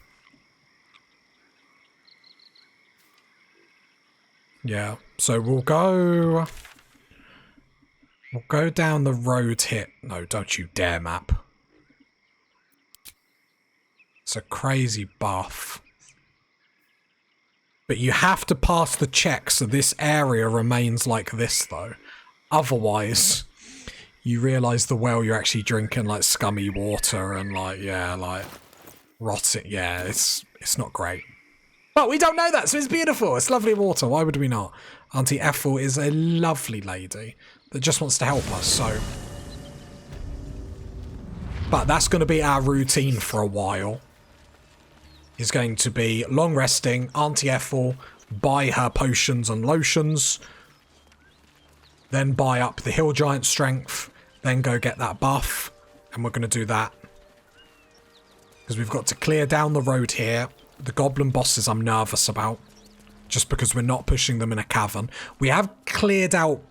Yeah, so we'll go down the road here. No, don't you dare, map. It's a crazy buff. But you have to pass the check so this area remains like this, though. Otherwise, you realise the well you're actually drinking like scummy water and like, yeah, like rotting. Yeah, it's not great. But we don't know that, so it's beautiful. It's lovely water. Why would we not? Auntie Ethel is a lovely lady that just wants to help us, so... But that's going to be our routine for a while. Is going to be long resting, Auntie Ethel, buy her potions and lotions, then buy up the hill giant strength, then go get that buff, and we're going to do that. Because we've got to clear down the road here. The goblin bosses I'm nervous about, just because we're not pushing them in a cavern. We have cleared out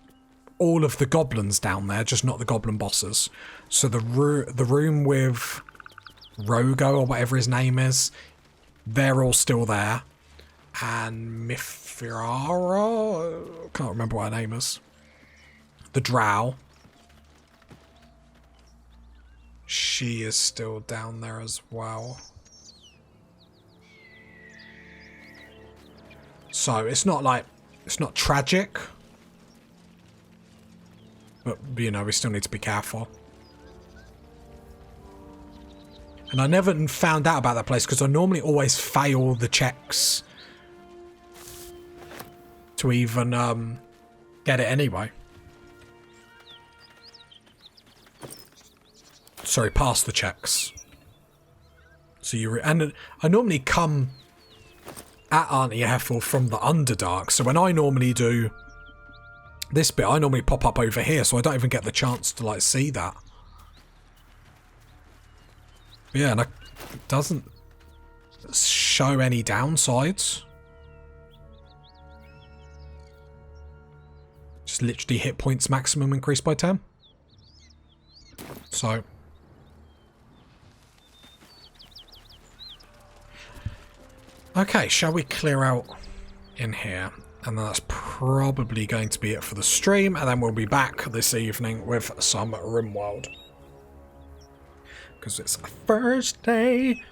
all of the goblins down there, just not the goblin bosses. So the room with Rogo, or whatever his name is, they're all still there. And Mifirara, can't remember what her name is. The drow. She is still down there as well. So it's not like, it's not tragic. But, you know, we still need to be careful. And I never found out about that place because I normally always fail the checks to even get it anyway. Sorry, pass the checks. So and I normally come at Auntie Ethel from the Underdark, so when I normally do this bit, I normally pop up over here, so I don't even get the chance to like see that. But yeah, and it doesn't show any downsides. Just literally hit points maximum increased by 10. So Okay, shall we clear out in here? And that's probably going to be it for the stream, and then we'll be back this evening with some RimWorld. Because it's a Thursday,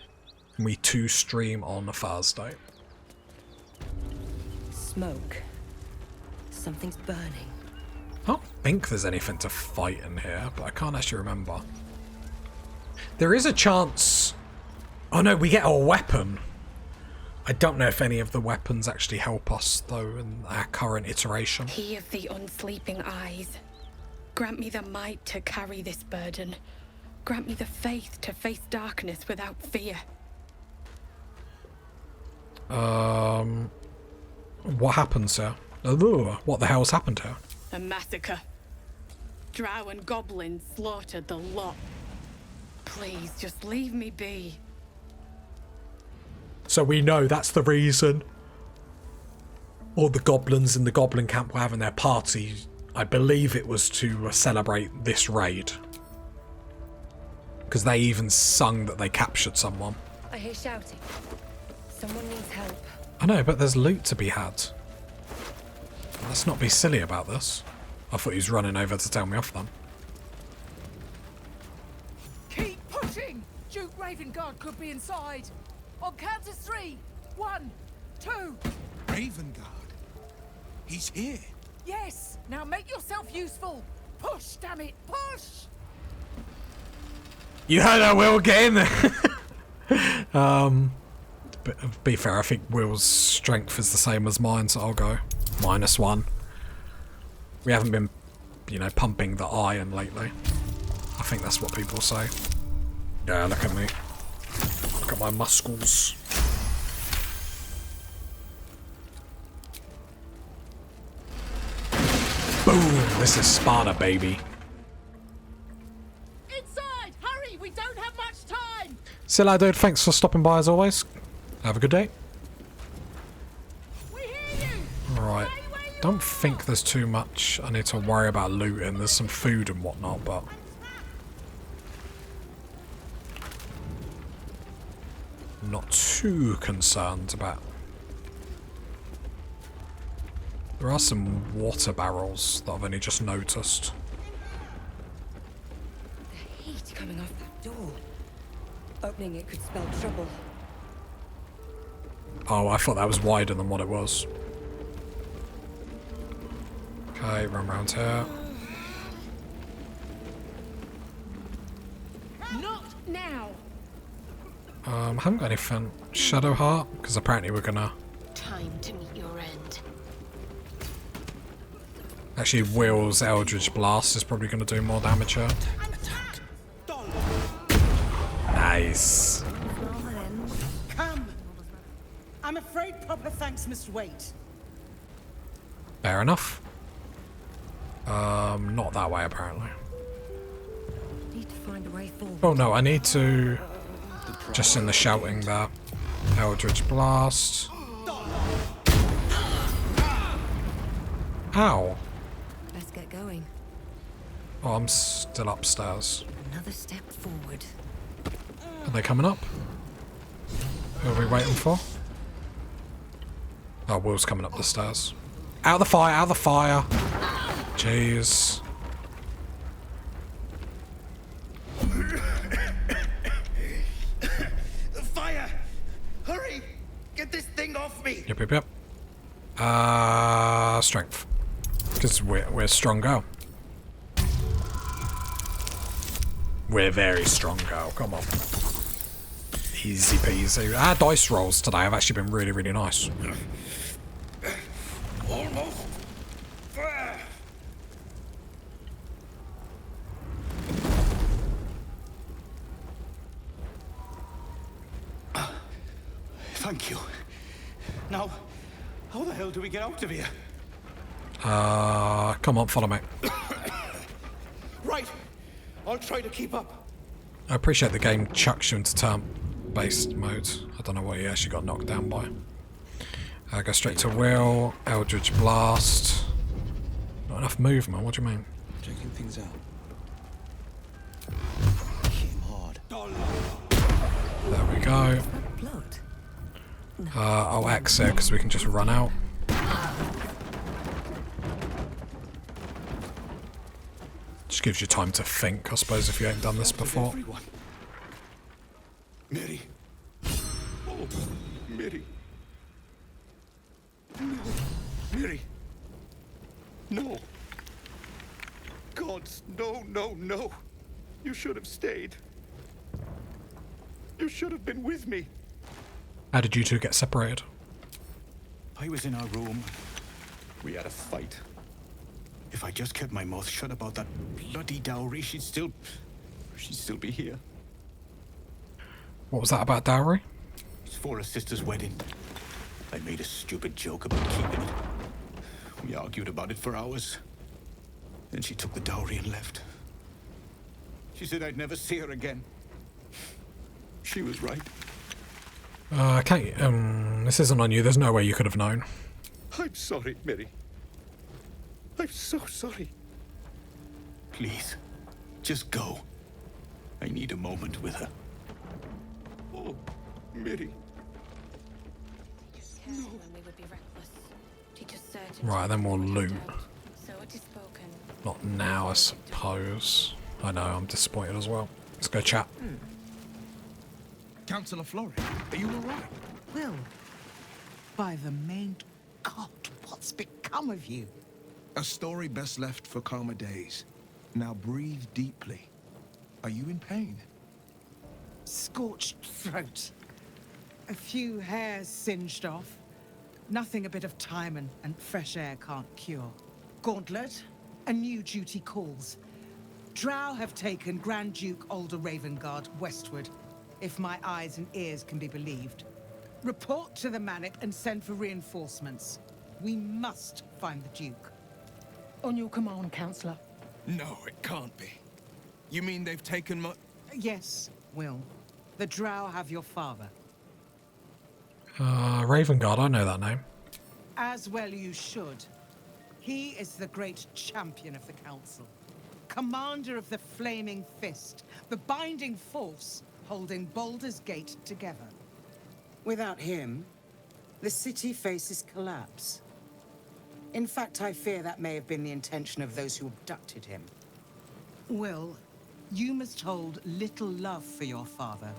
and we too stream on a Thursday. Smoke. Something's burning. I don't think there's anything to fight in here, but I can't actually remember. There is a chance... Oh no, we get a weapon. I don't know if any of the weapons actually help us, though, in our current iteration. Key of the unsleeping eyes. Grant me the might to carry this burden. Grant me the faith to face darkness without fear. What happens here? Ugh, what the hell's happened here? A massacre. Drow and goblins slaughtered the lot. Please, just leave me be. So we know that's the reason all the goblins in the goblin camp were having their party. I believe it was to celebrate this raid. Because they even sung that they captured someone. I hear shouting. Someone needs help. I know, but there's loot to be had. Let's not be silly about this. I thought he was running over to tell me off then. Keep pushing! Duke Ravengard could be inside. On count of 3. 1, 2. Ravengard? He's here. Yes! Now make yourself useful! Push, damn it! Push! You heard her, Will, get in there! But to be fair, I think Will's strength is the same as mine, so I'll go -1. We haven't been, you know, pumping the iron lately. I think that's what people say. Yeah, look at me. Look at my muscles. Boom! This is Sparta, baby. Inside! Hurry! We don't have much time! Silla, dude, thanks for stopping by as always. Have a good day. We hear you! Alright. Don't think there's too much I need to worry about looting. There's some food and whatnot, but... I'm not too concerned about... There are some water barrels that I've only just noticed. The heat coming off that door. Opening it could spell trouble. Oh, I thought that was wider than what it was. Okay, run around here. Not now! I haven't got anything. Shadow Heart? Because apparently we're gonna... Time to meet your end. Actually, Will's Eldritch Blast is probably gonna do more damage here. Nice. Come! I'm afraid proper thanks must wait. Fair enough. Not that way apparently. Need to find a way forward. Oh no, I need to... Just in the shouting there. Eldritch Blast. Ow. Let's get going. Oh, I'm still upstairs. Another step forward. Are they coming up? Who are we waiting for? Oh, Will's coming up the stairs. Out of the fire, out of the fire! Jeez. Fire! Hurry! Get this thing off me! Yep, yep, yep. Strength. Because we're stronger. We're very strong, girl. Come on. Easy peasy. Our dice rolls today have actually been really, really nice. Almost. Thank you. Now, how the hell do we get out of here? Come on, follow me. Right. I'll try to keep up. I appreciate the game chucks you into turn-based mode. I don't know what he actually got knocked down by. Go straight to Will. Eldritch Blast. Not enough movement, what do you mean? Checking things out. Hit him hard. There we go. Blood. I'll exit because we can just run out. Just gives you time to think, I suppose, if you ain't done this before. Mary. Oh, Mary. No. Mary. No. Gods, no, no, no. You should have stayed. You should have been with me. How did you two get separated? I was in our room. We had a fight. If I just kept my mouth shut about that bloody dowry, she'd still be here. What was that about dowry? It's for her sister's wedding. I made a stupid joke about keeping it. We argued about it for hours. Then she took the dowry and left. She said I'd never see her again. She was right. This isn't on you. There's no way you could have known. I'm sorry, Mary. I'm so sorry. Please, just go. I need a moment with her. Oh, Mary. No. Right, then we'll loot. Not now, I suppose. I know, I'm disappointed as well. Let's go chat. Councillor Florey, are you alright? Will, by the main God, what's become of you? A story best left for calmer days. Now breathe deeply. Are you in pain? Scorched throat. A few hairs singed off. Nothing a bit of time and fresh air can't cure. Gauntlet, a new duty calls. Drow have taken Grand Duke Alder Ravengard westward, if my eyes and ears can be believed. Report to the Manic and send for reinforcements. We must find the Duke. On your command, Councillor. No, it can't be. You mean they've taken my... Yes, Will. The Drow have your father. Ravengard, I know that name. As well you should. He is the great champion of the Council. Commander of the Flaming Fist, the binding force holding Baldur's Gate together. Without him, the city faces collapse. In fact, I fear that may have been the intention of those who abducted him. Will, you must hold little love for your father.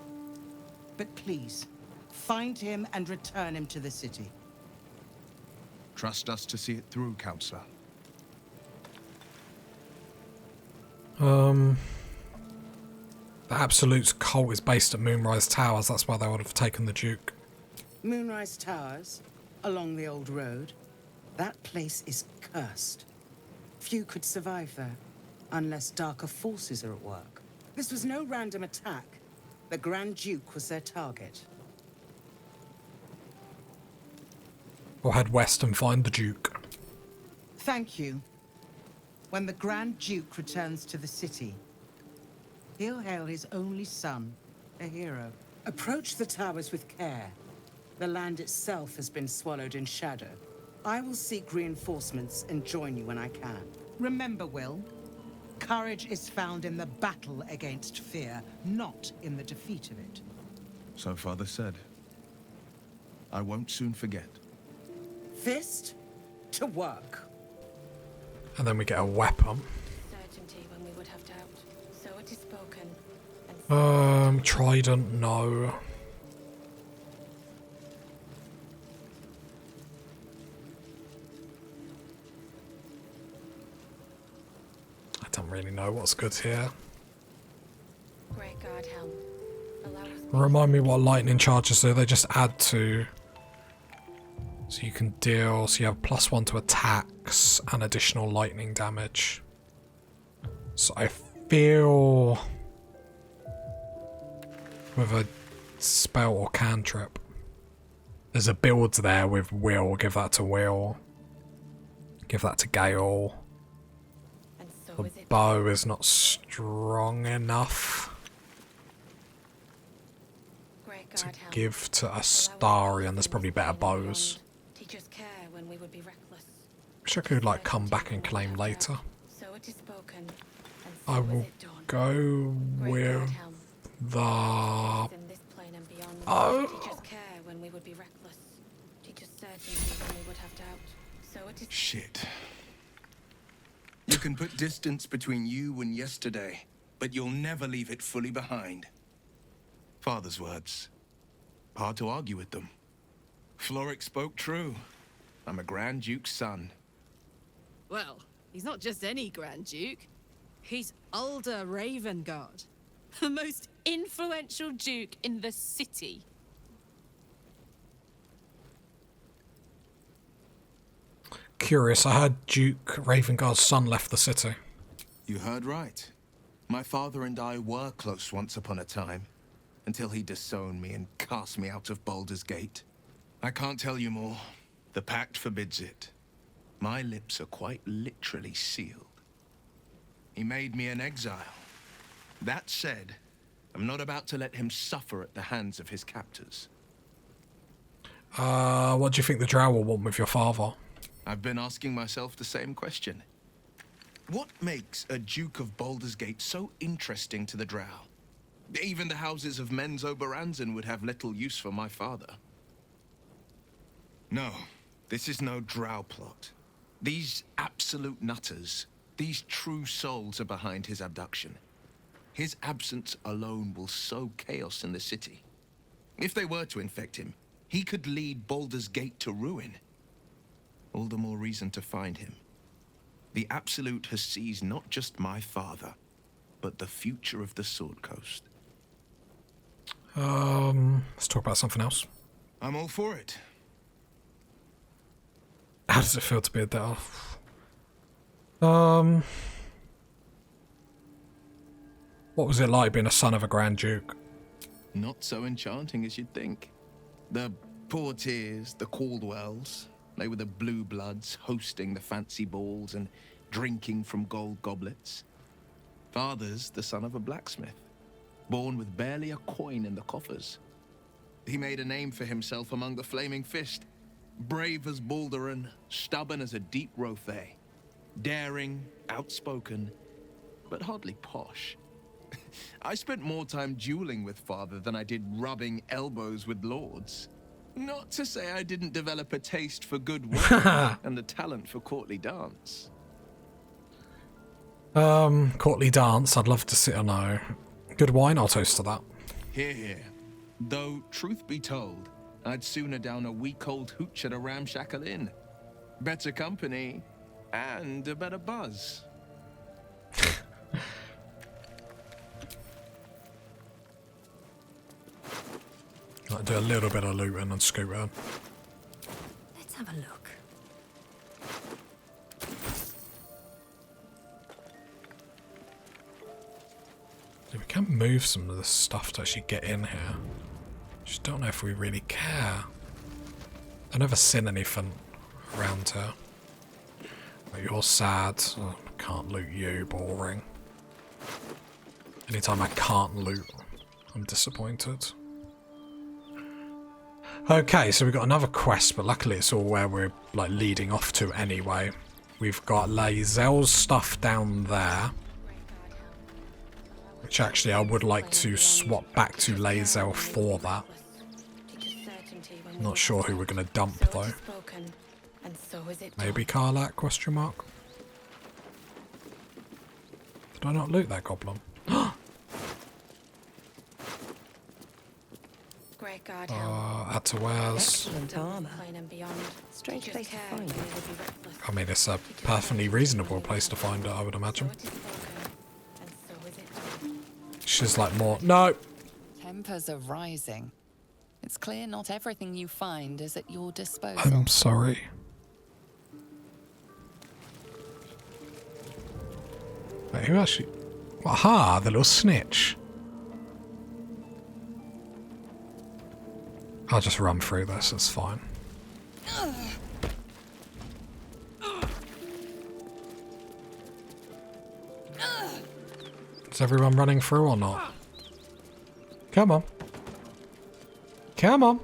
But please, find him and return him to the city. Trust us to see it through, Councillor. The Absolute's cult is based at Moonrise Towers. That's why they would have taken the Duke. Moonrise Towers, along the old road. That place is cursed. Few could survive there, unless darker forces are at work. This was no random attack. The Grand Duke was their target. Or head west and find the Duke. Thank you. When the Grand Duke returns to the city, he'll hail his only son, a hero. Approach the towers with care. The land itself has been swallowed in shadow. I will seek reinforcements and join you when I can. Remember, Will, courage is found in the battle against fear, not in the defeat of it. So Father said. I won't soon forget. Fist to work. And then we get a weapon. Certainty when we would have doubt. So it is spoken. Trident, no. I don't really know what's good here. Great guard helm. Allow us. Remind me what lightning charges do. They just add to. So you can deal. So you have +1 to attacks and additional lightning damage. So I feel with a spell or cantrip. There's a build there with Will. Give that to Will. Give that to Gale. The bow is not strong enough to give to Astarion. There's probably better bows. Teachers care when we would be reckless. Wish I could like come back and claim later. So it is spoken. I will go with the In this plane and beyond. oh. Teachers care when we would be reckless. certainty than we would have doubt. So it is. Shit. You can put distance between you and yesterday, but you'll never leave it fully behind. Father's words. Hard to argue with them. Floric spoke true. I'm a Grand Duke's son. Well, he's not just any Grand Duke. He's Ulder Ravengard, the most influential duke in the city. Curious, I heard Duke Ravengard's son left the city. You heard right. My father and I were close once upon a time, until he disowned me and cast me out of Baldur's Gate. I can't tell you more. The pact forbids it. My lips are quite literally sealed. He made me an exile. That said, I'm not about to let him suffer at the hands of his captors. What do you think the Drow will want with your father? I've been asking myself the same question. What makes a Duke of Baldur's Gate so interesting to the Drow? Even the houses of Menzo Baranzan would have little use for my father. No, this is no Drow plot. These absolute nutters, these true souls are behind his abduction. His absence alone will sow chaos in the city. If they were to infect him, he could lead Baldur's Gate to ruin. All the more reason to find him. The Absolute has seized not just my father, but the future of the Sword Coast. Let's talk about something else. I'm all for it. How does it feel to be a Delph? What was it like being a son of a Grand Duke? Not so enchanting as you'd think. The Portiers, the Caldwells, they were the blue bloods hosting the fancy balls and drinking from gold goblets. Father's the son of a blacksmith, born with barely a coin in the coffers. He made a name for himself among the Flaming Fist. Brave as Balduran, stubborn as a deep Rothay. Daring, outspoken, but hardly posh. I spent more time dueling with father than I did rubbing elbows with lords. Not to say I didn't develop a taste for good wine and a talent for courtly dance. Courtly dance, I'd love to sit on a good wine, I'll toast to that. Hear, hear. Though, truth be told, I'd sooner down a week-old hooch at a ramshackle inn. Better company, and a better buzz. I'll do a little bit of looting and scooting. Let's have a look. We can move some of the stuff to actually get in here. Just don't know if we really care. I've never seen anything around here. But you're sad. Oh, I can't loot you, boring. Anytime I can't loot, I'm disappointed. Okay, so we've got another quest, but luckily it's all where we're like leading off to anyway. We've got Lae'zel's stuff down there. Which actually I would like to swap back to Lae'zel for that. Not sure who we're going to dump though. Maybe Karlak, question mark? Did I not loot that goblin? Add to wares. Excellent armor. Strange place to find it. I mean, it's a perfectly reasonable place to find it, I would imagine. She's like more. No! Tempers are rising. It's clear not everything you find is at your disposal. I'm sorry. Wait, who actually? Aha, the little snitch. I'll just run through this, it's fine. Is everyone running through or not? Come on. Come on.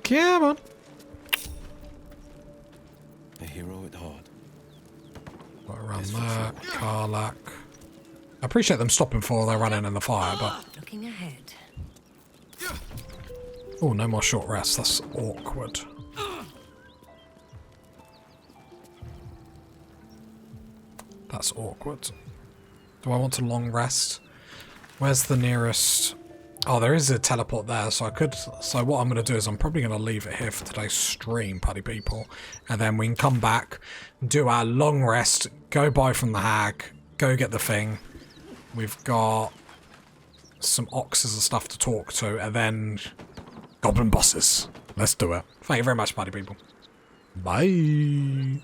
Come on. A hero at heart. Right around there, Karlak. I appreciate them stopping before they're running in the fire, but... Looking ahead. Oh, no more short rests. That's awkward. That's awkward. Do I want to long rest? Where's the nearest... Oh, there is a teleport there, so I could... So what I'm going to do is I'm probably going to leave it here for today's stream, party people. And then we can come back, do our long rest, go buy from the hag, go get the thing. We've got some oxes and stuff to talk to, and then goblin bosses. Let's do it. Thank you very much, party people. Bye.